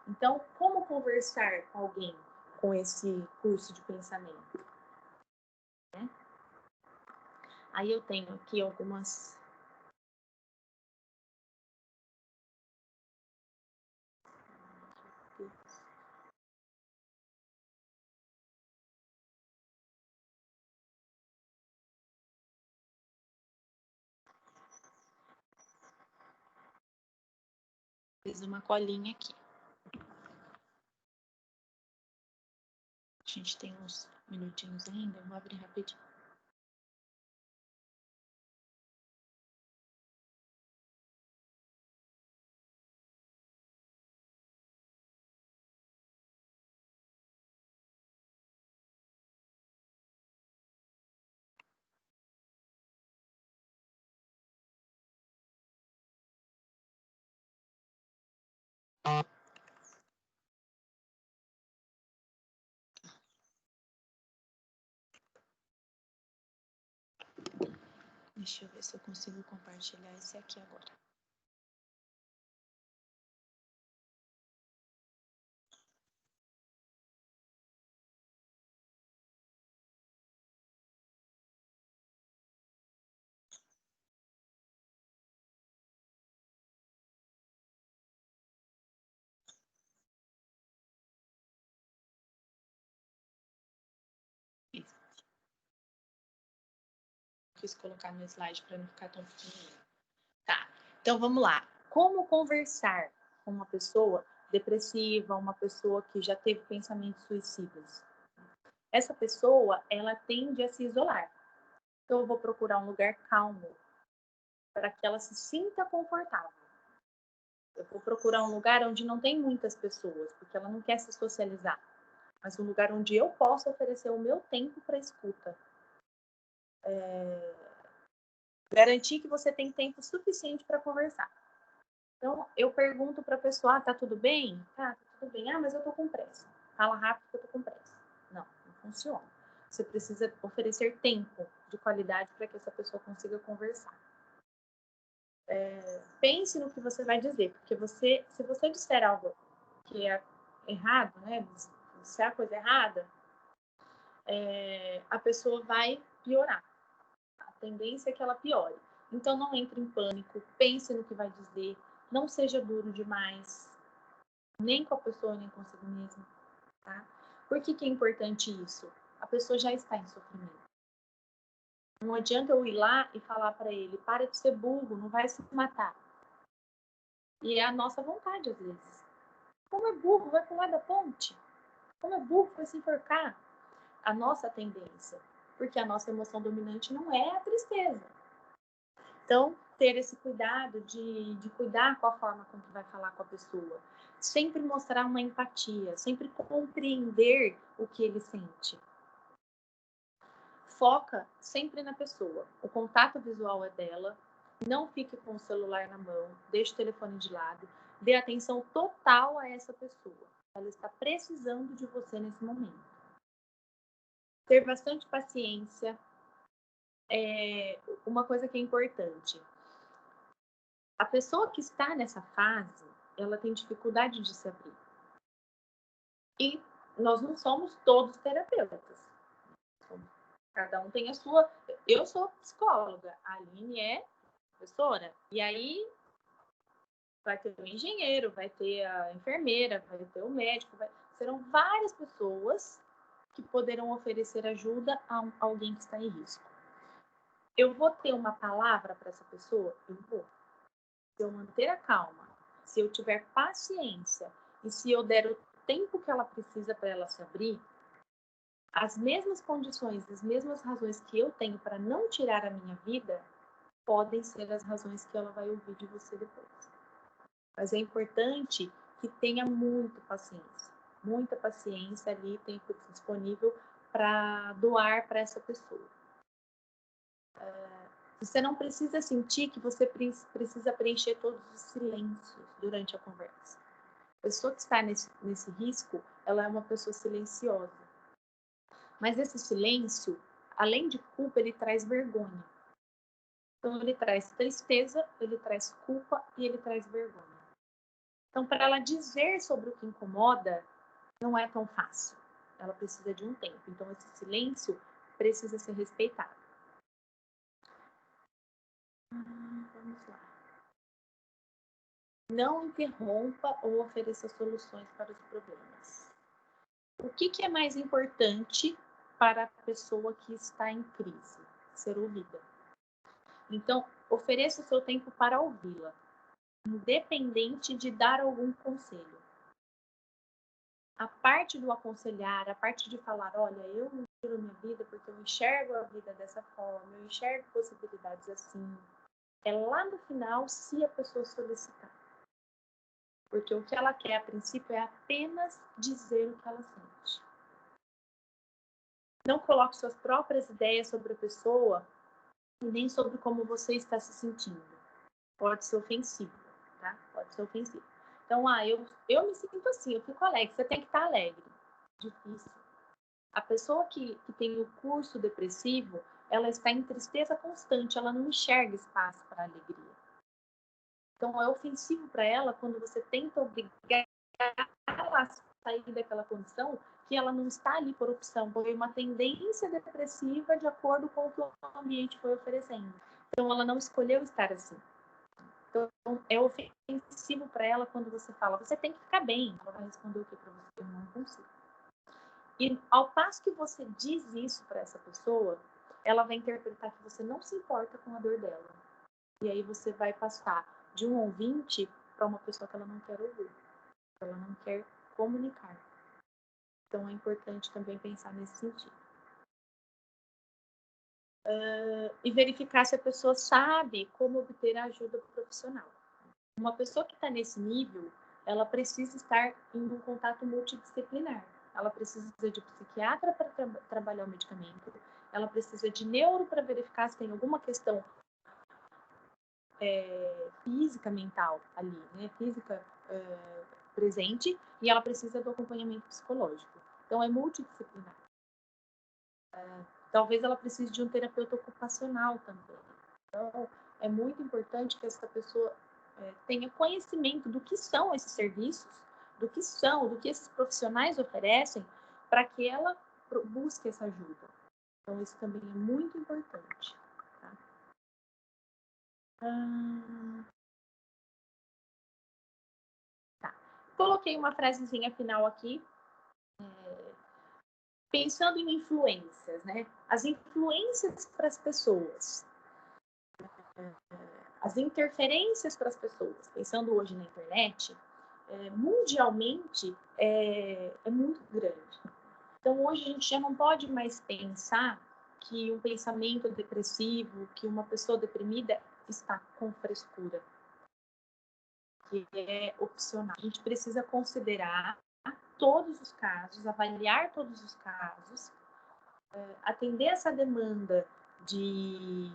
A: Então, como conversar com alguém com esse curso de pensamento? Né? Aí eu tenho aqui algumas... Fiz uma colinha aqui. A gente tem uns minutinhos ainda, eu vou abrir rapidinho. Deixa eu ver se eu consigo compartilhar esse aqui agora. Quis colocar no slide para não ficar tão pequenininho. Tá, então vamos lá. Como conversar com uma pessoa depressiva, uma pessoa que já teve pensamentos suicidas? Essa pessoa, ela tende a se isolar. Então eu vou procurar um lugar calmo para que ela se sinta confortável. Eu vou procurar um lugar onde não tem muitas pessoas, porque ela não quer se socializar, mas um lugar onde eu possa oferecer o meu tempo para escuta. Garantir que você tem tempo suficiente para conversar. Então, eu pergunto para a pessoa, tá tudo bem? Tá tudo bem. Ah, mas eu tô com pressa. Fala rápido que eu tô com pressa. Não, não funciona. Você precisa oferecer tempo de qualidade para que essa pessoa consiga conversar. pense no que você vai dizer, porque se você disser algo que é errado, né, disser a coisa errada, a pessoa vai piorar. A tendência é que ela piore. Então, não entre em pânico, pense no que vai dizer, não seja duro demais, nem com a pessoa, nem consigo mesmo, tá? Por que é importante isso? A pessoa já está em sofrimento. Não adianta eu ir lá e falar para ele, para de ser burro, não vai se matar. E é a nossa vontade, às vezes. Como é burro, vai pular da ponte. Como é burro, vai se enforcar. A nossa tendência. Porque a nossa emoção dominante não é a tristeza. Então, ter esse cuidado de cuidar com a forma como tu vai falar com a pessoa. Sempre mostrar uma empatia, sempre compreender o que ele sente. Foca sempre na pessoa. O contato visual é dela. Não fique com o celular na mão, deixe o telefone de lado. Dê atenção total a essa pessoa. Ela está precisando de você nesse momento. Ter bastante paciência é uma coisa que é importante. A pessoa que está nessa fase, ela tem dificuldade de se abrir. E nós não somos todos terapeutas. Cada um tem a sua. Eu sou psicóloga, a Aline é professora. E aí vai ter o engenheiro, vai ter a enfermeira, vai ter o médico. Serão várias pessoas que poderão oferecer ajuda a alguém que está em risco. Eu vou ter uma palavra para essa pessoa? Eu vou. Se eu manter a calma, se eu tiver paciência e se eu der o tempo que ela precisa para ela se abrir, as mesmas condições, as mesmas razões que eu tenho para não tirar a minha vida, podem ser as razões que ela vai ouvir de você depois. Mas é importante que tenha muita paciência ali, tempo disponível para doar para essa pessoa. Você não precisa sentir que você precisa preencher todos os silêncios durante a conversa. A pessoa que está nesse risco, ela é uma pessoa silenciosa. Mas esse silêncio, além de culpa, ele traz vergonha. Então, ele traz tristeza, ele traz culpa e ele traz vergonha. Então, para ela dizer sobre o que incomoda, não é tão fácil. Ela precisa de um tempo. Então, esse silêncio precisa ser respeitado. Vamos lá. Não interrompa ou ofereça soluções para os problemas. O que é mais importante para a pessoa que está em crise? Ser ouvida. Então, ofereça o seu tempo para ouvi-la, independente de dar algum conselho. A parte do aconselhar, a parte de falar, olha, eu não tiro minha vida porque eu enxergo a vida dessa forma, eu enxergo possibilidades assim. É lá no final, se a pessoa solicitar. Porque o que ela quer, a princípio, é apenas dizer o que ela sente. Não coloque suas próprias ideias sobre a pessoa e nem sobre como você está se sentindo. Pode ser ofensivo, tá? Pode ser ofensivo. Então, eu me sinto assim, eu fico alegre. Você tem que estar alegre. Difícil. A pessoa que tem o curso depressivo, ela está em tristeza constante, ela não enxerga espaço para alegria. Então, é ofensivo para ela quando você tenta obrigar ela a sair daquela condição que ela não está ali por opção, foi uma tendência depressiva de acordo com o que o ambiente foi oferecendo. Então, ela não escolheu estar assim. Então, é ofensivo para ela quando você fala, você tem que ficar bem. Ela vai responder o que para você? Eu não consigo. E ao passo que você diz isso para essa pessoa, ela vai interpretar que você não se importa com a dor dela. E aí você vai passar de um ouvinte para uma pessoa que ela não quer ouvir, que ela não quer comunicar. Então é importante também pensar nesse sentido. E verificar se a pessoa sabe como obter ajuda profissional. Uma pessoa que está nesse nível, ela precisa estar em um contato multidisciplinar. Ela precisa de psiquiatra para trabalhar o medicamento, ela precisa de neuro para verificar se tem alguma questão física, mental ali, né? Física presente, e ela precisa do acompanhamento psicológico. Então, é multidisciplinar. Talvez ela precise de um terapeuta ocupacional também. Então, é muito importante que essa pessoa tenha conhecimento do que são esses serviços, do que esses profissionais oferecem, para que ela busque essa ajuda. Então, isso também é muito importante. Tá? Tá. Coloquei uma frasezinha final aqui, pensando em influências, né? As influências para as pessoas, as interferências para as pessoas, pensando hoje na internet, mundialmente é muito grande. Então, hoje a gente já não pode mais pensar que um pensamento depressivo, que uma pessoa deprimida está com frescura, que é opcional. A gente precisa considerar todos os casos, avaliar todos os casos, atender essa demanda de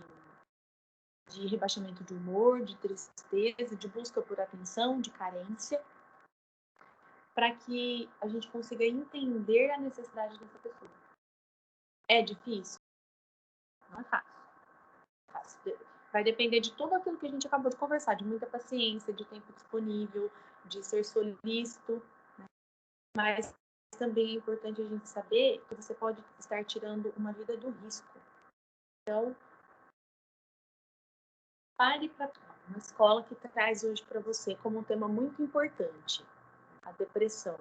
A: rebaixamento de humor, de tristeza, de busca por atenção, de carência, para que a gente consiga entender a necessidade dessa pessoa. É difícil? Não é fácil. Vai depender de tudo aquilo que a gente acabou de conversar, de muita paciência, de tempo disponível, de ser solícito, né? Mas também é importante a gente saber que você pode estar tirando uma vida do risco. Então, pare para uma escola que traz hoje para você como um tema muito importante a depressão.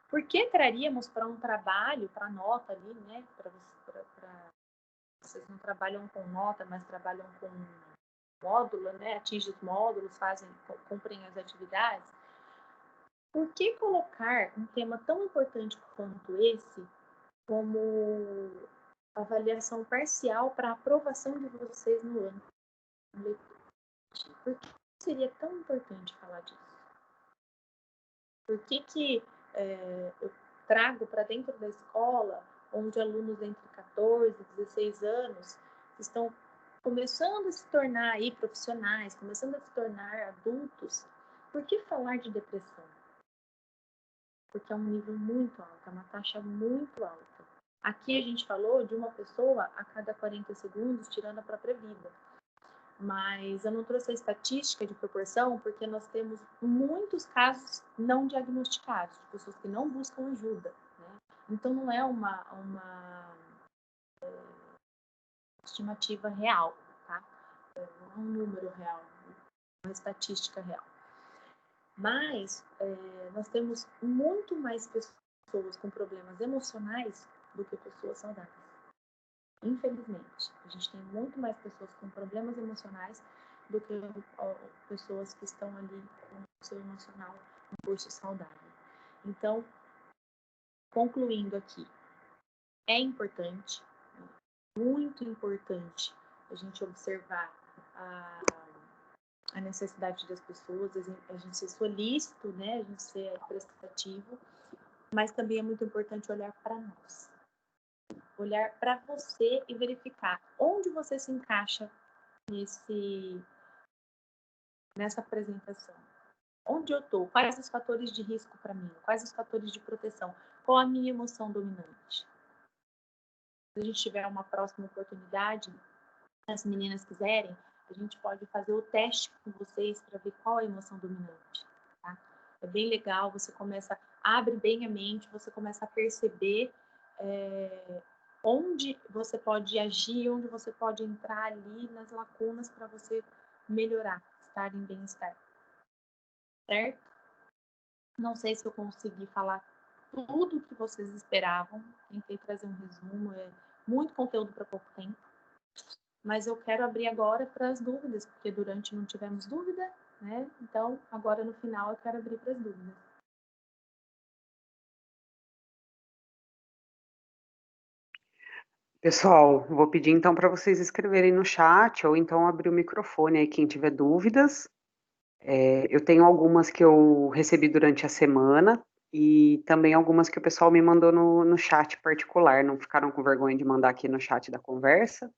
A: Por que traríamos para um trabalho, para nota ali, né? Vocês não trabalham com nota, mas trabalham com módulo, né? Atingem os módulos, cumprem as atividades. Por que colocar um tema tão importante quanto esse como avaliação parcial para aprovação de vocês no ano letivo? Por que seria tão importante falar disso? Por que eu trago para dentro da escola, onde alunos entre 14 e 16 anos estão começando a se tornar aí profissionais, começando a se tornar adultos? Por que falar de depressão? Porque é um nível muito alto, é uma taxa muito alta. Aqui a gente falou de uma pessoa a cada 40 segundos tirando a própria vida. Mas eu não trouxe a estatística de proporção porque nós temos muitos casos não diagnosticados, de pessoas que não buscam ajuda, né? Então não é uma estimativa real, tá? Não é um número real, uma estatística real. Mas nós temos muito mais pessoas com problemas emocionais do que pessoas saudáveis. Infelizmente, a gente tem muito mais pessoas com problemas emocionais do que pessoas que estão ali com o seu emocional em curso saudável. Então, concluindo aqui, é importante, muito importante, a gente observar a necessidade das pessoas, a gente ser solícito, né? A gente ser prestativo, mas também é muito importante olhar para nós. Olhar para você e verificar onde você se encaixa nessa apresentação. Onde eu estou? Quais os fatores de risco para mim? Quais os fatores de proteção? Qual a minha emoção dominante? Se a gente tiver uma próxima oportunidade, se as meninas quiserem, a gente pode fazer o teste com vocês para ver qual é a emoção dominante. Tá? É bem legal, você abre bem a mente, você começa a perceber onde você pode agir, onde você pode entrar ali nas lacunas para você melhorar, estar em bem-estar. Certo? Não sei se eu consegui falar tudo o que vocês esperavam. Tentei trazer um resumo, muito conteúdo para pouco tempo. Mas eu quero abrir agora para as dúvidas, porque durante não tivemos dúvida, né? Então, agora no final eu quero abrir para as dúvidas.
C: Pessoal, vou pedir então para vocês escreverem no chat ou então abrir o microfone aí quem tiver dúvidas. Eu tenho algumas que eu recebi durante a semana e também algumas que o pessoal me mandou no chat particular, não ficaram com vergonha de mandar aqui no chat da conversa,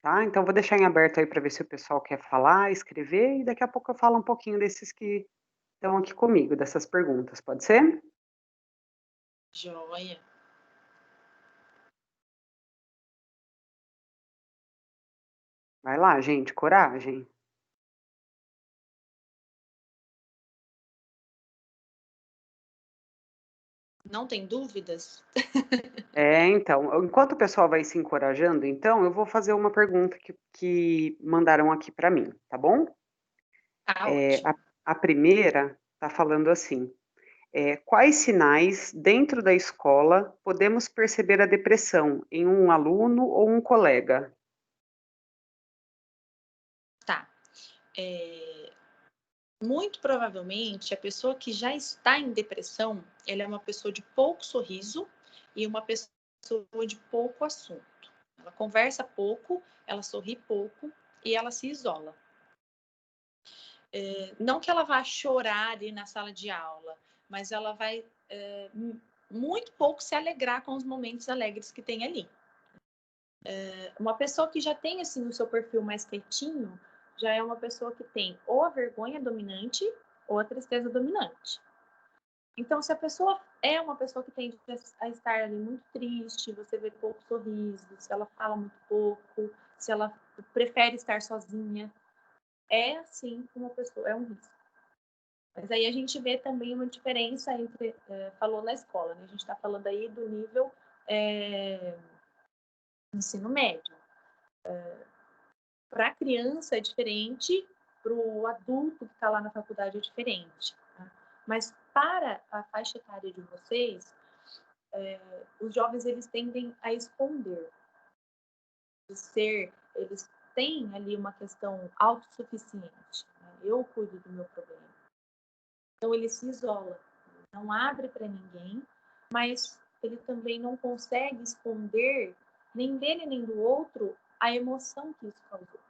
C: tá? Então vou deixar em aberto aí para ver se o pessoal quer falar, escrever e daqui a pouco eu falo um pouquinho desses que estão aqui comigo, dessas perguntas, pode ser?
A: Joia.
C: Vai lá, gente, coragem.
A: Não tem dúvidas?
C: Então, enquanto o pessoal vai se encorajando, então, eu vou fazer uma pergunta que mandaram aqui para mim, tá bom?
A: Tá
C: É,
A: ótimo.
C: a primeira está falando assim: quais sinais dentro da escola podemos perceber a depressão em um aluno ou um colega?
A: Tá. Muito provavelmente, a pessoa que já está em depressão, ela é uma pessoa de pouco sorriso e uma pessoa de pouco assunto. Ela conversa pouco, ela sorri pouco e ela se isola. Não que ela vá chorar ali na sala de aula, mas ela vai muito pouco se alegrar com os momentos alegres que tem ali. Uma pessoa que já tem assim o seu perfil mais quietinho, já é uma pessoa que tem ou a vergonha dominante ou a tristeza dominante. Então, se a pessoa é uma pessoa que tende a estar ali muito triste, você vê pouco sorriso, se ela fala muito pouco, se ela prefere estar sozinha, é assim uma pessoa, é um risco. Mas aí a gente vê também uma diferença entre, falou na escola, né? A gente está falando aí do nível ensino médio. Para a criança é diferente, para o adulto que está lá na faculdade é diferente. Tá? Mas para a faixa etária de vocês, os jovens eles tendem a esconder, eles têm ali uma questão autossuficiente. Né? Eu cuido do meu problema. Então ele se isola, não abre para ninguém, mas ele também não consegue esconder nem dele nem do outro a emoção que isso causou.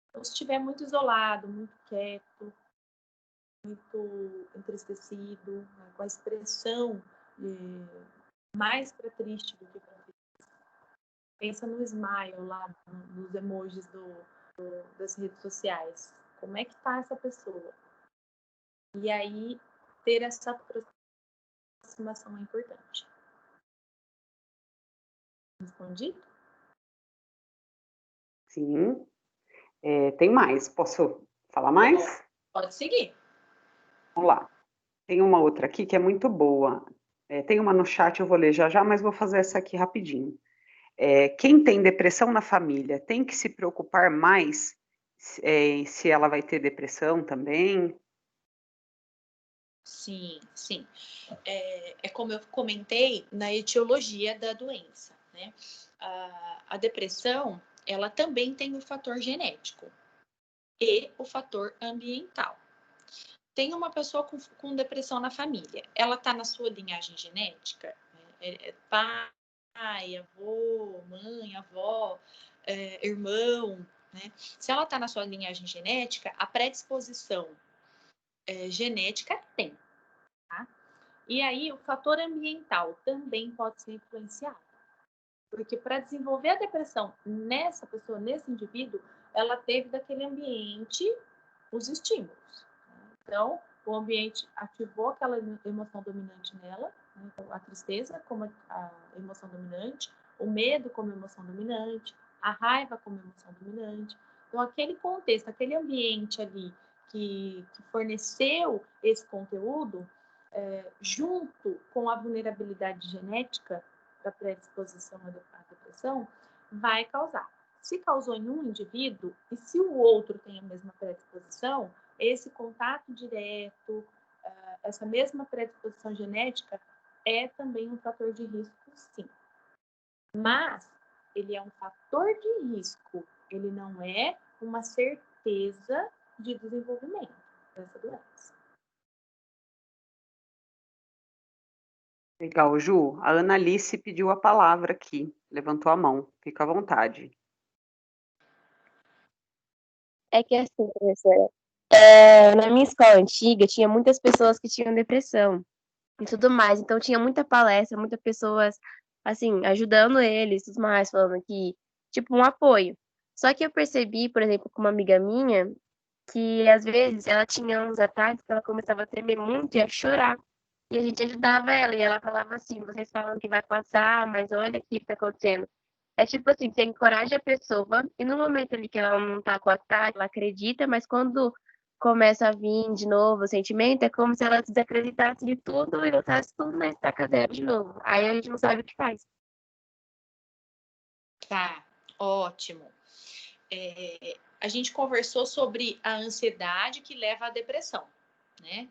A: Então, se estiver muito isolado, muito quieto, muito entristecido, né, com a expressão mais para triste do que para feliz. Pensa no smile lá, nos emojis das redes sociais. Como é que tá essa pessoa? E aí, ter essa aproximação é importante. Respondi?
C: Sim. Tem mais. Posso falar mais?
A: Pode seguir.
C: Vamos lá. Tem uma outra aqui que é muito boa. Tem uma no chat, eu vou ler já já, mas vou fazer essa aqui rapidinho. Quem tem depressão na família tem que se preocupar mais se ela vai ter depressão também?
A: Sim, sim. É como eu comentei na etiologia da doença, né? A depressão, ela também tem o fator genético e o fator ambiental. Tem uma pessoa com depressão na família, ela está na sua linhagem genética, né? Pai, avô, mãe, avó, irmão, né? Se ela está na sua linhagem genética, a predisposição genética tem, tá? E aí, o fator ambiental também pode ser influenciado. Porque para desenvolver a depressão nessa pessoa, nesse indivíduo, ela teve daquele ambiente os estímulos. Então, o ambiente ativou aquela emoção dominante nela, né? Então, a tristeza como a emoção dominante, o medo como emoção dominante, a raiva como emoção dominante. Então, aquele contexto, aquele ambiente ali que forneceu esse conteúdo, junto com a vulnerabilidade genética da predisposição à depressão, vai causar. Se causou em um indivíduo e se o outro tem a mesma predisposição, esse contato direto, essa mesma predisposição genética é também um fator de risco, sim. Mas ele é um fator de risco, ele não é uma certeza de desenvolvimento dessa doença.
C: Legal, Ju. A Analice pediu a palavra aqui, levantou a mão. Fica à vontade.
B: É que assim, professora, na minha escola antiga tinha muitas pessoas que tinham depressão e tudo mais, então tinha muita palestra, muitas pessoas, assim, ajudando eles, tudo mais, falando que, tipo, um apoio. Só que eu percebi, por exemplo, com uma amiga minha, que às vezes ela tinha uns ataques que ela começava a tremer muito e a chorar. E a gente ajudava ela, e ela falava assim, vocês falam que vai passar, mas olha o que está acontecendo. É tipo assim, você encoraja a pessoa e no momento ali que ela não tá com a tática, ela acredita, mas quando começa a vir de novo o sentimento, é como se ela desacreditasse de tudo e botasse tudo na estaca zero de novo. Aí a gente não sabe o que faz.
A: Tá, ótimo. A gente conversou sobre a ansiedade que leva à depressão, né?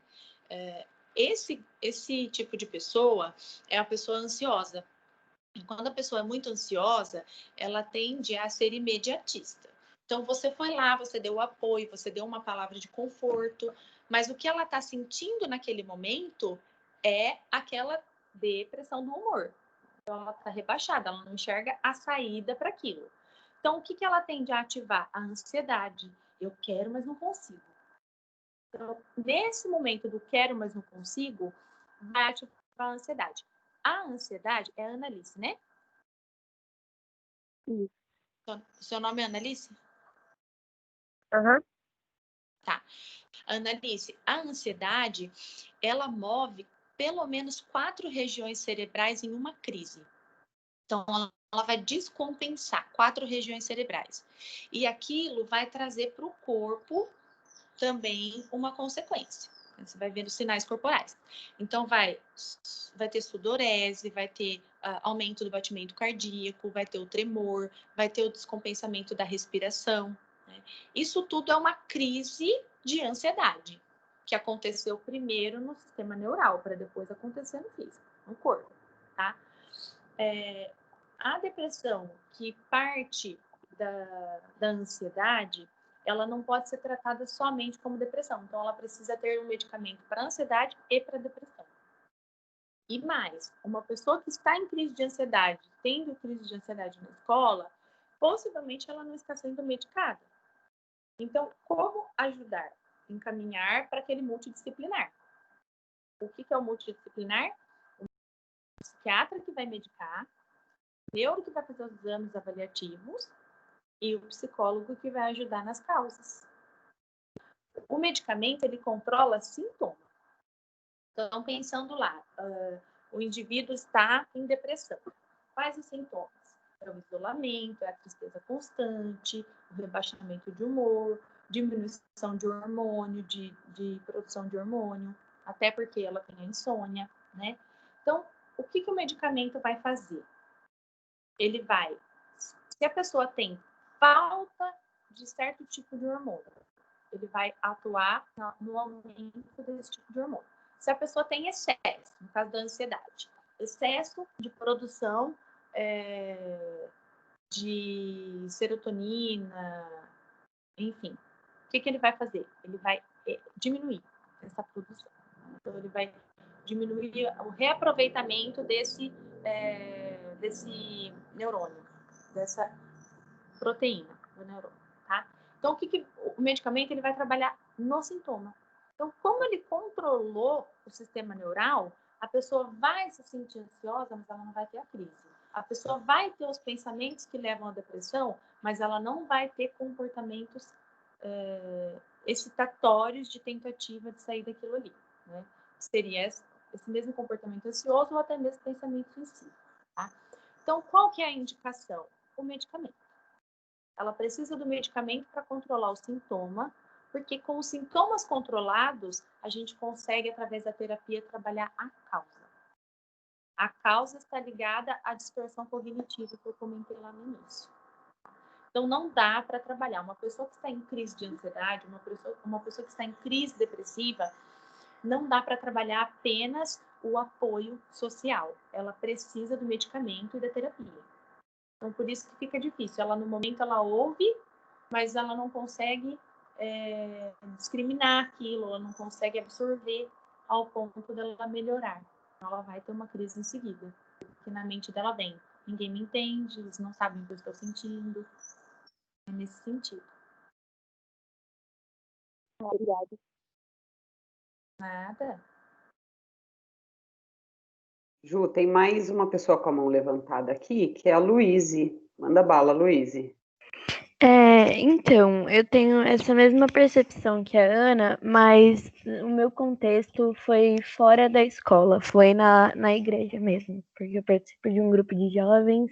A: Esse tipo de pessoa é a pessoa ansiosa. E quando a pessoa é muito ansiosa, ela tende a ser imediatista. Então, você foi lá, você deu apoio, você deu uma palavra de conforto, mas o que ela está sentindo naquele momento é aquela depressão do humor. Então, ela está rebaixada, ela não enxerga a saída para aquilo. Então, o que, que ela tende a ativar? A ansiedade. Eu quero, mas não consigo. Então, nesse momento do quero, mas não consigo, vai ativar a ansiedade. A ansiedade é a Annalice, né?
B: Sim.
A: Seu nome é Annalice?
B: Aham.
A: Tá. Annalice, a ansiedade, ela move pelo menos 4 regiões cerebrais em uma crise. Então, ela vai descompensar 4 regiões cerebrais. E aquilo vai trazer para o corpo também uma consequência. Você vai vendo sinais corporais. Então, vai ter sudorese, vai ter aumento do batimento cardíaco, vai ter o tremor, vai ter o descompensamento da respiração. Né? Isso tudo é uma crise de ansiedade, que aconteceu primeiro no sistema neural, para depois acontecer no físico, no corpo. Tá? A depressão que parte da ansiedade, ela não pode ser tratada somente como depressão. Então, ela precisa ter um medicamento para ansiedade e para depressão. E mais, uma pessoa que está em crise de ansiedade, tendo crise de ansiedade na escola, possivelmente ela não está sendo medicada. Então, como ajudar? Encaminhar para aquele multidisciplinar. O que é o multidisciplinar? O psiquiatra que vai medicar, o neuro que vai fazer os exames avaliativos e o psicólogo que vai ajudar nas causas. O medicamento, ele controla sintomas. Então, pensando lá, o indivíduo está em depressão. Quais os sintomas? É o isolamento, é a tristeza constante, o rebaixamento de humor, diminuição de hormônio, de produção de hormônio, até porque ela tem a insônia, né? Então, o que o medicamento vai fazer? Ele vai, se a pessoa tem falta de certo tipo de hormônio, ele vai atuar no aumento desse tipo de hormônio. Se a pessoa tem excesso, no caso da ansiedade, excesso de produção de serotonina, enfim, o que ele vai fazer? Ele vai diminuir essa produção. Então, ele vai diminuir o reaproveitamento desse neurônio, dessa proteína do neurônio, tá? Então, o medicamento ele vai trabalhar no sintoma. Então, como ele controlou o sistema neural, a pessoa vai se sentir ansiosa, mas ela não vai ter a crise. A pessoa vai ter os pensamentos que levam à depressão, mas ela não vai ter comportamentos excitatórios de tentativa de sair daquilo ali, né? Seria esse mesmo comportamento ansioso ou até mesmo pensamento suicida, tá? Então, qual que é a indicação? O medicamento. Ela precisa do medicamento para controlar o sintoma, porque com os sintomas controlados, a gente consegue, através da terapia, trabalhar a causa. A causa está ligada à distorção cognitiva que eu comentei lá no início. Então, não dá para trabalhar. Uma pessoa que está em crise de ansiedade, uma pessoa que está em crise depressiva, não dá para trabalhar apenas o apoio social. Ela precisa do medicamento e da terapia. Então, por isso que fica difícil. Ela, no momento, ela ouve, mas ela não consegue discriminar aquilo, ela não consegue absorver ao ponto dela melhorar. Então, ela vai ter uma crise em seguida. Porque na mente dela vem, ninguém me entende, eles não sabem o que eu estou sentindo. É nesse sentido.
B: Obrigada.
A: Nada.
C: Ju, tem mais uma pessoa com a mão levantada aqui, que é a Luíse. Manda bala, Luíse.
B: Então, eu tenho essa mesma percepção que a Ana, mas o meu contexto foi fora da escola, foi na igreja mesmo, porque eu participo de um grupo de jovens,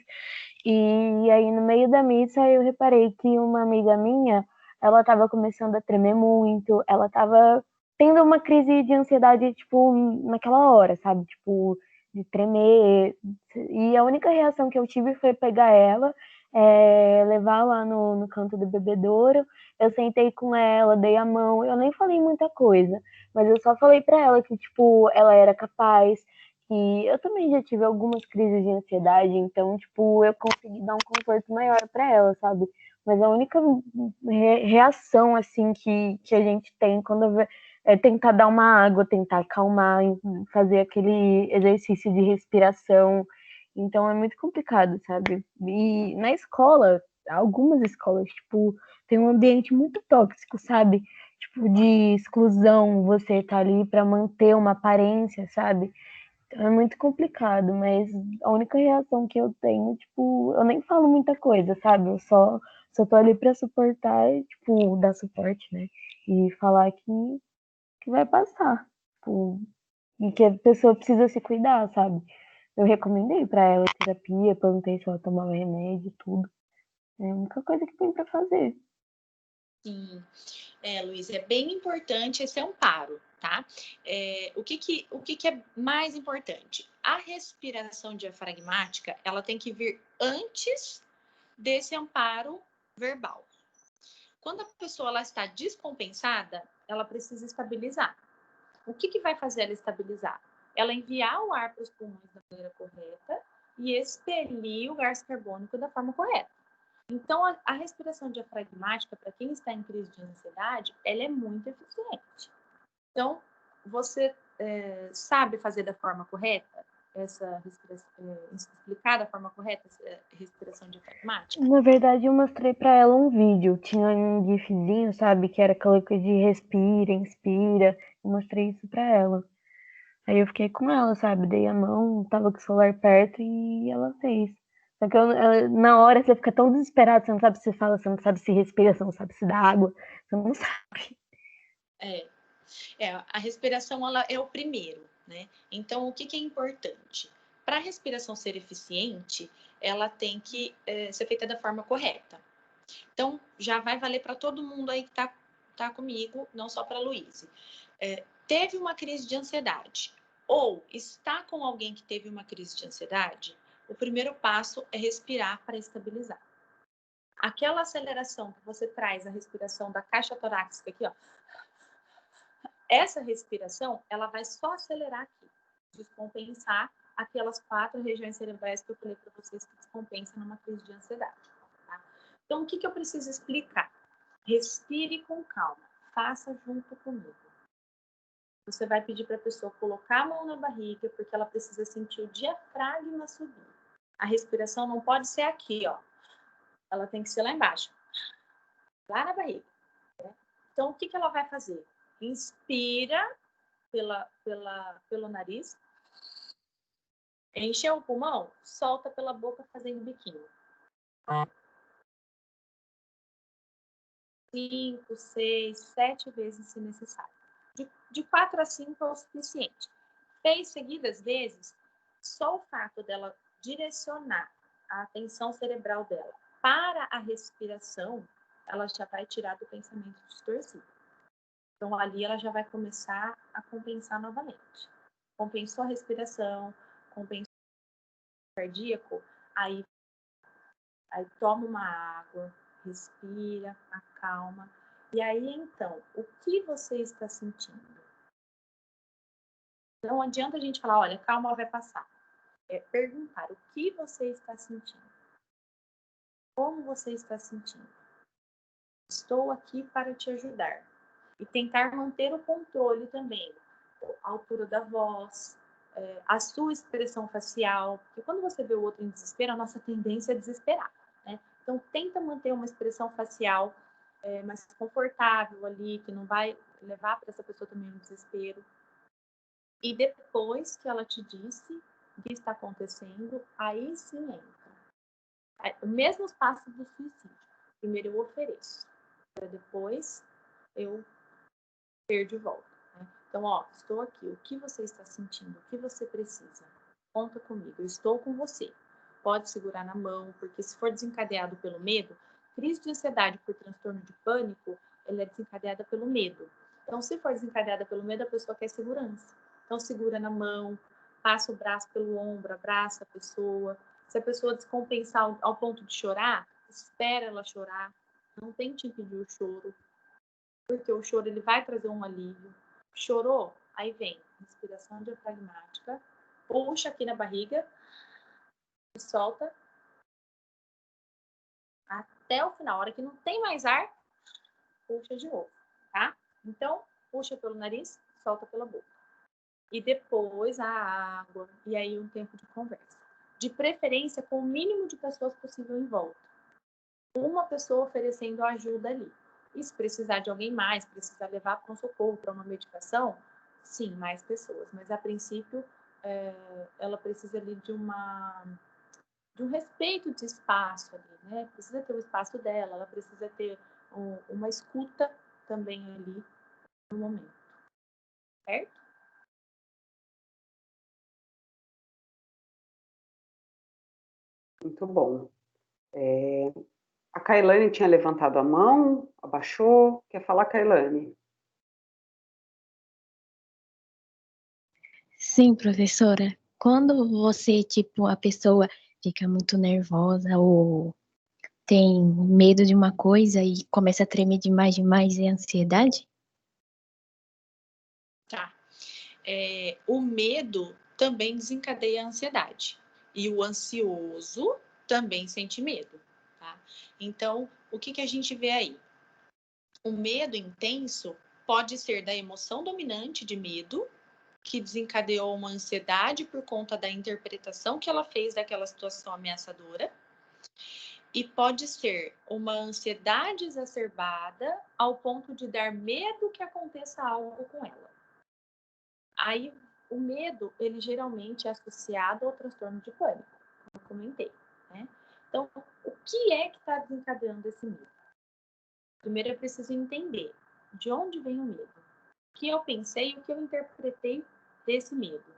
B: e aí no meio da missa eu reparei que uma amiga minha, ela estava começando a tremer muito, ela estava tendo uma crise de ansiedade, tipo, naquela hora, sabe? Tipo, de tremer, e a única reação que eu tive foi pegar ela, levar lá no canto do bebedouro. Eu sentei com ela, dei a mão, eu nem falei muita coisa, mas eu só falei pra ela que, tipo, ela era capaz, que eu também já tive algumas crises de ansiedade, então, tipo, eu consegui dar um conforto maior pra ela, sabe? Mas a única reação, assim, que a gente tem quando é tentar dar uma água, tentar acalmar, fazer aquele exercício de respiração. Então é muito complicado, sabe? E na escola, algumas escolas, tipo, tem um ambiente muito tóxico, sabe? Tipo, de exclusão, você tá ali para manter uma aparência, sabe? Então é muito complicado, mas a única reação que eu tenho, tipo, eu nem falo muita coisa, sabe? Eu só tô ali para suportar e, tipo, dar suporte, né? E falar que vai passar. Tipo, e que a pessoa precisa se cuidar, sabe? Eu recomendei pra ela terapia, perguntei se ela tomava remédio, tudo. É a única coisa que tem pra fazer.
A: Sim, Luiz, é bem importante esse amparo, tá? O que é mais importante? A respiração diafragmática, ela tem que vir antes desse amparo verbal. Quando a pessoa ela está descompensada, ela precisa estabilizar. O que vai fazer ela estabilizar? Ela enviar o ar para os pulmões da maneira correta e expelir o gás carbônico da forma correta. Então, a respiração diafragmática, para quem está em crise de ansiedade, ela é muito eficiente. Então, você sabe fazer da forma correta essa respiração, explicar da forma correta essa respiração diafragmática?
B: Na verdade, eu mostrei pra ela um vídeo. Tinha um gifzinho, sabe? Que era aquela coisa de respira, inspira. Eu mostrei isso pra ela. Aí eu fiquei com ela, sabe? Dei a mão, tava com o celular perto e ela fez. Só que na hora você fica tão desesperado, você não sabe se fala, você não sabe se respira, você não sabe se dá água, você não sabe.
A: A respiração ela é o primeiro, né? Então, o que é importante? Para a respiração ser eficiente, ela tem que ser feita da forma correta. Então, já vai valer para todo mundo aí que tá comigo, não só para a Luíse. Teve uma crise de ansiedade ou está com alguém que teve uma crise de ansiedade, o primeiro passo é respirar para estabilizar. Aquela aceleração que você traz, a respiração da caixa torácica aqui, ó, essa respiração, ela vai só acelerar aqui, descompensar aquelas 4 regiões cerebrais que eu falei para vocês que descompensam numa crise de ansiedade. Tá? Então, o que eu preciso explicar? Respire com calma, faça junto comigo. Você vai pedir para a pessoa colocar a mão na barriga, porque ela precisa sentir o diafragma subir. A respiração não pode ser aqui, ó. Ela tem que ser lá embaixo, lá na barriga. Né? Então, o que ela vai fazer? Inspira pelo nariz, encheu o pulmão, solta pela boca fazendo biquinho. 5, 6, 7 vezes se necessário. De 4 a 5 é o suficiente. 6 seguidas vezes, só o fato dela direcionar a atenção cerebral dela para a respiração, ela já vai tirar do pensamento distorcido. Então, ali ela já vai começar a compensar novamente. Compensou a respiração, compensou o cardíaco, aí toma uma água, respira, acalma. E aí, então, o que você está sentindo? Não adianta a gente falar, olha, calma, vai passar. É perguntar o que você está sentindo. Como você está sentindo? Estou aqui para te ajudar. E tentar manter o controle também. A altura da voz, a sua expressão facial. Porque quando você vê o outro em desespero, a nossa tendência é desesperar. Né? Então, tenta manter uma expressão facial mais confortável ali, que não vai levar para essa pessoa também no desespero. E depois que ela te disse o que está acontecendo, aí sim entra. O mesmo passo do suicídio. Primeiro eu ofereço, para depois eu ter de volta. Né? Então, ó, estou aqui, o que você está sentindo, o que você precisa? Conta comigo, eu estou com você. Pode segurar na mão, porque se for desencadeado pelo medo, crise de ansiedade por transtorno de pânico, ela é desencadeada pelo medo. Então, se for desencadeada pelo medo, a pessoa quer segurança. Então, segura na mão, passa o braço pelo ombro, abraça a pessoa. Se a pessoa descompensar ao ponto de chorar, espera ela chorar. Não tente impedir o choro, porque o choro ele vai trazer um alívio. Chorou? Aí vem respiração diafragmática, puxa aqui na barriga e solta até o final. A hora que não tem mais ar, puxa de novo, tá? Então, puxa pelo nariz, solta pela boca. E depois a água, e aí um tempo de conversa. De preferência com o mínimo de pessoas possível em volta. Uma pessoa oferecendo ajuda ali. E se precisar de alguém mais, precisar levar para um socorro, para uma medicação, sim, mais pessoas. Mas a princípio, ela precisa ali de um respeito de espaço ali, né? Precisa ter o espaço dela, ela precisa ter uma escuta também ali no momento, certo?
C: Muito bom. A Kailane tinha levantado a mão, abaixou. Quer falar, Kailane?
D: Sim, professora. Quando você, tipo, a pessoa fica muito nervosa ou tem medo de uma coisa e começa a tremer demais, é ansiedade?
A: Tá. O medo também desencadeia a ansiedade. E o ansioso também sente medo, tá? Então, o que a gente vê aí? O medo intenso pode ser da emoção dominante de medo, que desencadeou uma ansiedade por conta da interpretação que ela fez daquela situação ameaçadora. E pode ser uma ansiedade exacerbada ao ponto de dar medo que aconteça algo com ela. Aí, o medo, ele geralmente é associado ao transtorno de pânico, como eu comentei, né? Então, o que é que está desencadeando esse medo? Primeiro, eu preciso entender de onde vem o medo, o que eu pensei, o que eu interpretei desse medo.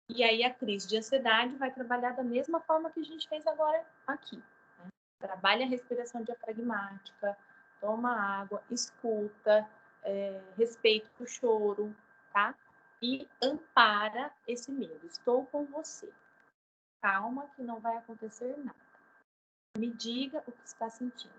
A: E aí, a crise de ansiedade vai trabalhar da mesma forma que a gente fez agora aqui. Né? Trabalha a respiração diafragmática, toma água, escuta, respeita o choro, tá? E ampara esse medo. Estou com você. Calma que não vai acontecer nada. Me diga o que está sentindo.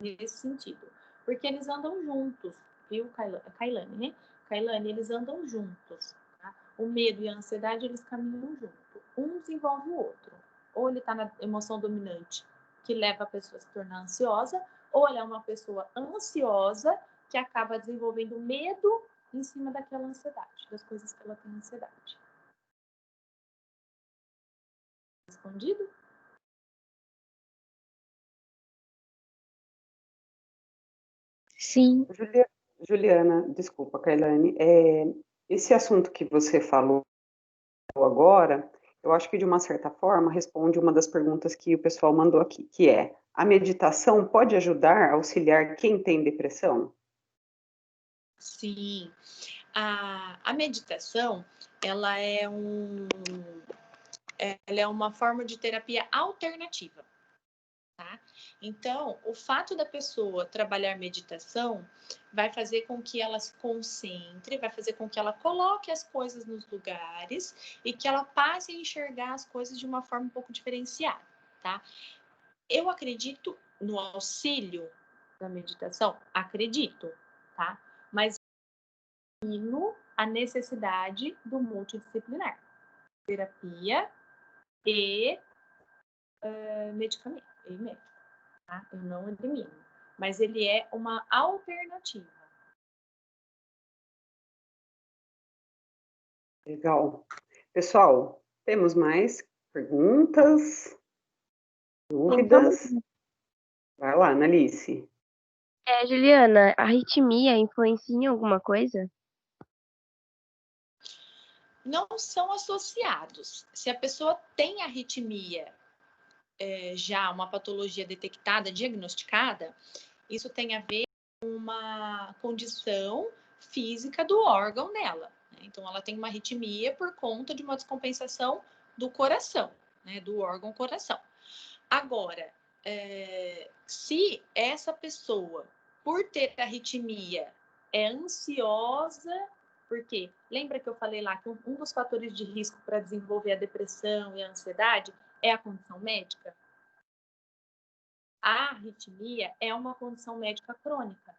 A: Nesse sentido. Porque eles andam juntos, viu, Kailane, né? Kailane, eles andam juntos. Tá? O medo e a ansiedade, eles caminham junto. Um desenvolve o outro. Ou ele está na emoção dominante, que leva a pessoa a se tornar ansiosa, ou ele é uma pessoa ansiosa que acaba desenvolvendo medo em cima daquela ansiedade, das coisas que ela tem ansiedade. Respondido?
D: Sim.
C: Juliana, desculpa, Kailane. Esse assunto que você falou agora, eu acho que de uma certa forma responde uma das perguntas que o pessoal mandou aqui, que é: a meditação pode ajudar a auxiliar quem tem depressão?
A: Sim. A meditação, ela é uma forma de terapia alternativa, tá? Então, o fato da pessoa trabalhar meditação vai fazer com que ela se concentre, vai fazer com que ela coloque as coisas nos lugares e que ela passe a enxergar as coisas de uma forma um pouco diferenciada, tá? Eu acredito no auxílio da meditação? Acredito, tá? Mas a necessidade do multidisciplinar, terapia e medicamento, e médico, tá? Eu não elimino, mas ele é uma alternativa.
C: Legal. Pessoal, temos mais perguntas,
B: Então,
C: dúvidas? Vai lá, Analice.
B: Juliana, a arritmia influencia em alguma coisa?
A: Não são associados. Se a pessoa tem arritmia já uma patologia detectada, diagnosticada, isso tem a ver com uma condição física do órgão dela. Né? Então, ela tem uma arritmia por conta de uma descompensação do coração, né? Do órgão coração. Agora, se essa pessoa, por ter arritmia, é ansiosa, porque lembra que eu falei lá que um dos fatores de risco para desenvolver a depressão e a ansiedade é a condição médica? A arritmia é uma condição médica crônica.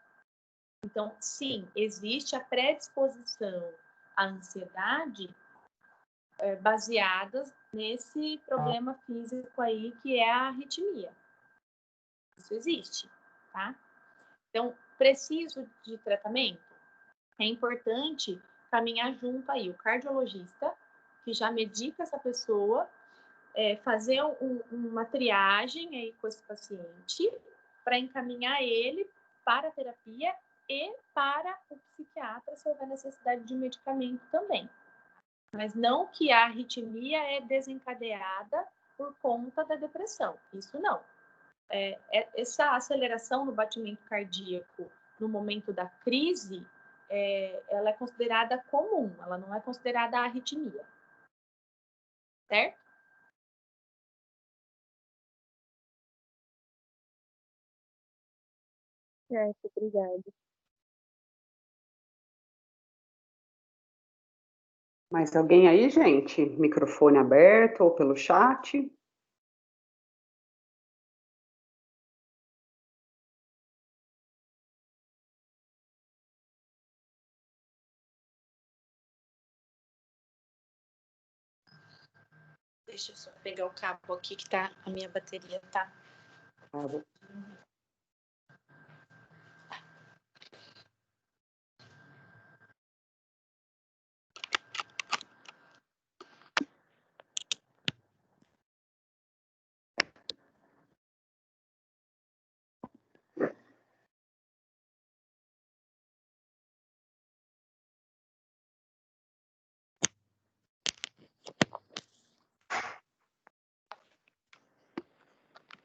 A: Então, sim, existe a predisposição à ansiedade baseadas nesse problema físico aí que é a arritmia. Isso existe, tá? Então, preciso de tratamento? É importante caminhar junto aí o cardiologista, que já medica essa pessoa, fazer uma triagem aí com esse paciente para encaminhar ele para a terapia e para o psiquiatra se houver necessidade de medicamento também. Mas não que a arritmia é desencadeada por conta da depressão. Isso não. Essa aceleração no batimento cardíaco no momento da crise, ela é considerada comum, ela não é considerada arritmia. Certo?
B: Certo, obrigada.
C: Mais alguém aí, gente? Microfone aberto ou pelo chat?
A: Deixa eu só pegar o cabo aqui que tá, a minha bateria tá.
C: Tá bom.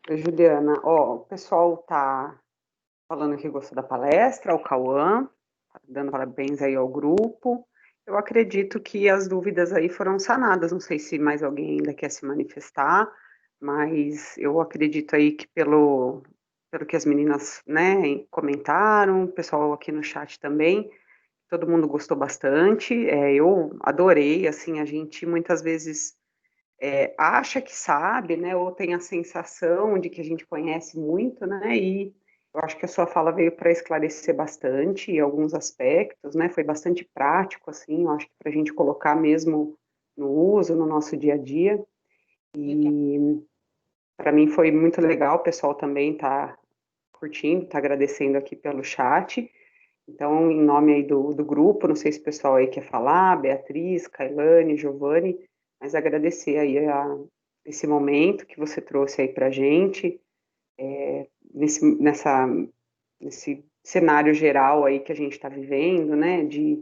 C: Oi, Juliana, ó, o pessoal tá falando que gostou da palestra, o Cauã, tá dando parabéns aí ao grupo. Eu acredito que as dúvidas aí foram sanadas, não sei se mais alguém ainda quer se manifestar, mas eu acredito aí que pelo que as meninas, né, comentaram, o pessoal aqui no chat também, todo mundo gostou bastante, eu adorei, assim, a gente muitas vezes acha que sabe, né, ou tem a sensação de que a gente conhece muito, né, e eu acho que a sua fala veio para esclarecer bastante em alguns aspectos, né, foi bastante prático, assim, eu acho que para a gente colocar mesmo no uso, no nosso dia a dia, e para mim foi muito legal, o pessoal também está curtindo, está agradecendo aqui pelo chat, então, em nome aí do grupo, não sei se o pessoal aí quer falar, Beatriz, Kailane, Giovanni, mas agradecer aí esse momento que você trouxe aí para a gente, nesse cenário geral aí que a gente está vivendo, né, de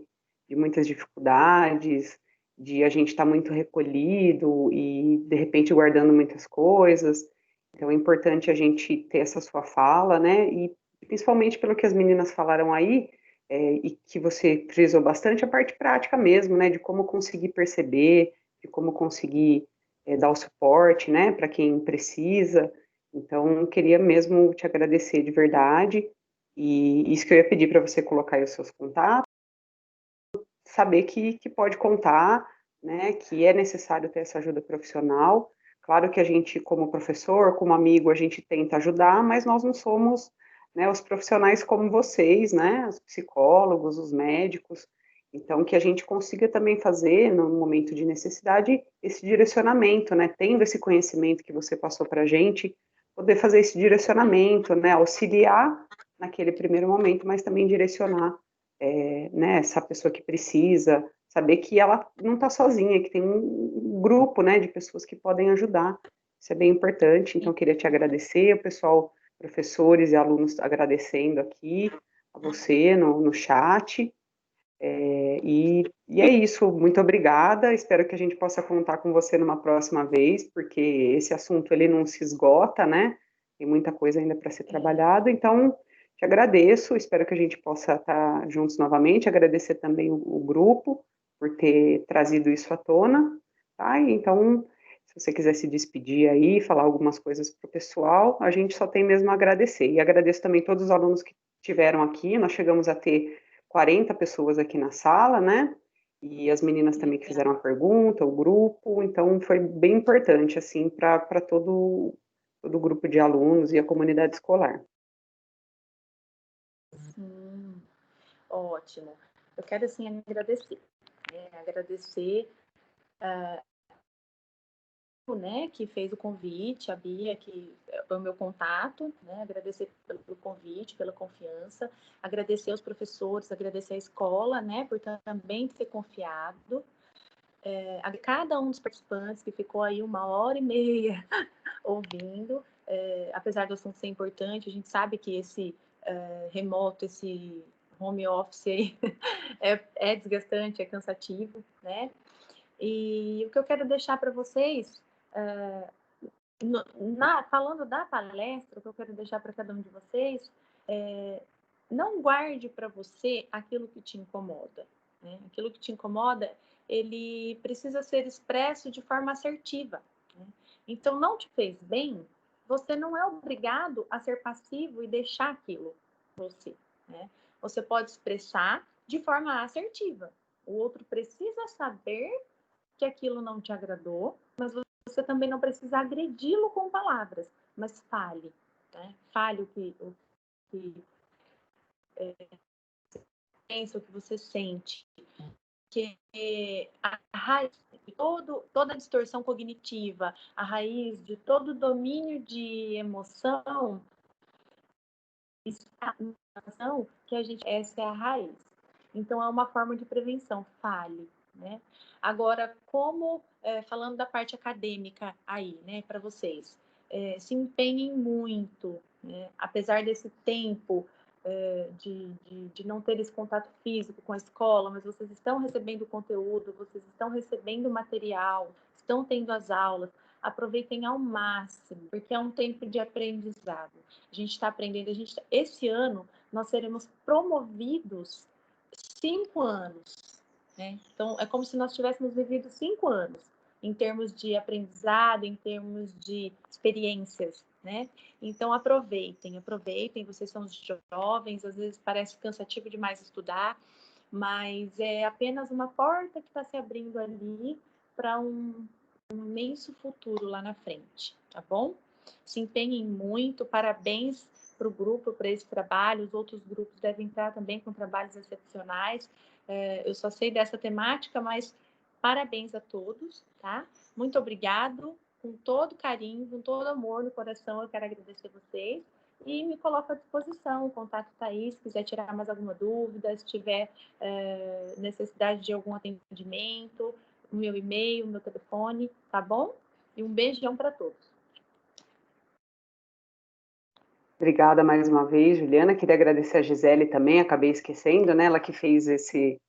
C: muitas dificuldades, de a gente estar muito recolhido e, de repente, guardando muitas coisas. Então, é importante a gente ter essa sua fala, né, e principalmente pelo que as meninas falaram aí, e que você frisou bastante, a parte prática mesmo, né, de como conseguir perceber, de como conseguir dar o suporte, né, para quem precisa. Então, queria mesmo te agradecer de verdade, e isso que eu ia pedir para você colocar aí os seus contatos, saber que pode contar, né, que é necessário ter essa ajuda profissional. Claro que a gente, como professor, como amigo, a gente tenta ajudar, mas nós não somos, né, os profissionais como vocês, né, os psicólogos, os médicos. Então, que a gente consiga também fazer, no momento de necessidade, esse direcionamento, né, tendo esse conhecimento que você passou para a gente, poder fazer esse direcionamento, né, auxiliar naquele primeiro momento, mas também direcionar né, essa pessoa que precisa, saber que ela não está sozinha, que tem um grupo, né, de pessoas que podem ajudar. Isso é bem importante, então eu queria te agradecer, o pessoal, professores e alunos agradecendo aqui, a você no chat. E é isso, muito obrigada, espero que a gente possa contar com você numa próxima vez, porque esse assunto ele não se esgota, né? Tem muita coisa ainda para ser trabalhado, então te agradeço, espero que a gente possa estar juntos novamente, agradecer também o grupo por ter trazido isso à tona, tá? E então, se você quiser se despedir aí, falar algumas coisas para o pessoal, a gente só tem mesmo a agradecer. E agradeço também todos os alunos que tiveram aqui, nós chegamos a ter 40 pessoas aqui na sala, né? E as meninas também que fizeram a pergunta, o grupo, então foi bem importante, assim, para todo o grupo de alunos e a comunidade escolar.
A: Ótimo. Eu quero, assim, agradecer, né? Agradecer né, que fez o convite, a Bia, que é o meu contato, né, agradecer pelo convite, pela confiança, agradecer aos professores, agradecer à escola, né, por também ter confiado, a cada um dos participantes que ficou aí 1h30 ouvindo, apesar do assunto ser importante, a gente sabe que esse remoto, esse home office aí, é desgastante, é cansativo, né, e o que eu quero deixar para vocês, falando da palestra, o que eu quero deixar para cada um de vocês, não guarde para você aquilo que te incomoda, né? Aquilo que te incomoda, ele precisa ser expresso de forma assertiva, né? Então, não te fez bem, você não é obrigado a ser passivo e deixar aquilo você, né? Você pode expressar de forma assertiva. O outro precisa saber que aquilo não te agradou, mas você também não precisa agredi-lo com palavras, mas fale, né? Fale que pensa, o que você sente. Que a raiz de toda a distorção cognitiva, a raiz de todo o domínio de emoção, está na ação que a gente, essa é a raiz. Então, é uma forma de prevenção, fale, né? Agora, como, falando da parte acadêmica aí, né, para vocês, se empenhem muito, né? Apesar desse tempo de não ter esse contato físico com a escola, mas vocês estão recebendo conteúdo, vocês estão recebendo material, estão tendo as aulas, aproveitem ao máximo, porque é um tempo de aprendizado. A gente está aprendendo, esse ano nós seremos promovidos 5 anos, né? Então, é como se nós tivéssemos vivido 5 anos, em termos de aprendizado, em termos de experiências, né? Então, aproveitem, vocês são jovens, às vezes parece cansativo demais estudar, mas é apenas uma porta que está se abrindo ali para um imenso futuro lá na frente, tá bom? Se empenhem muito, parabéns para o grupo, para esse trabalho, os outros grupos devem entrar também com trabalhos excepcionais, eu só sei dessa temática, mas parabéns a todos, tá? Muito obrigado, com todo carinho, com todo amor no coração, eu quero agradecer vocês e me coloco à disposição, o contato está aí, se quiser tirar mais alguma dúvida, se tiver necessidade de algum atendimento, o meu e-mail, o meu telefone, tá bom? E um beijão para todos.
C: Obrigada mais uma vez, Juliana. Queria agradecer a Gisele também, acabei esquecendo, né? Ela que fez esse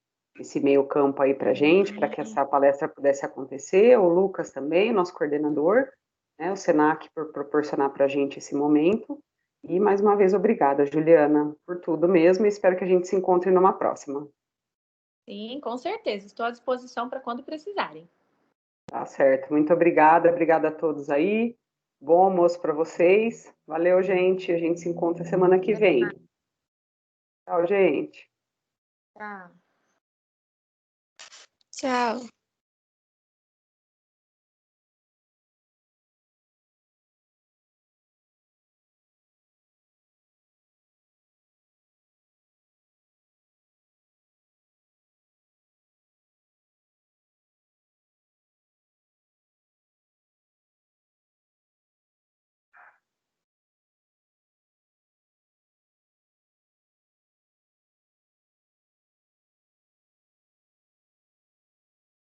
C: meio campo aí para gente, para que essa palestra pudesse acontecer. O Lucas também, nosso coordenador, né? O Senac por proporcionar para a gente esse momento. E mais uma vez, obrigada, Juliana, por tudo mesmo. E espero que a gente se encontre numa próxima.
A: Sim, com certeza. Estou à disposição para quando precisarem.
C: Tá certo. Muito obrigada. Obrigada a todos aí. Bom almoço para vocês. Valeu, gente. A gente se encontra semana que vem. Tchau, gente.
A: Tchau.
B: Tchau.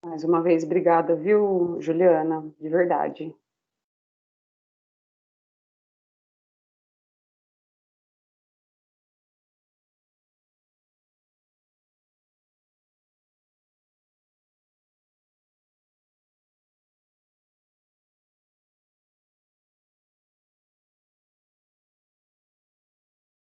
C: Mais uma vez, obrigada, viu, Juliana? De verdade.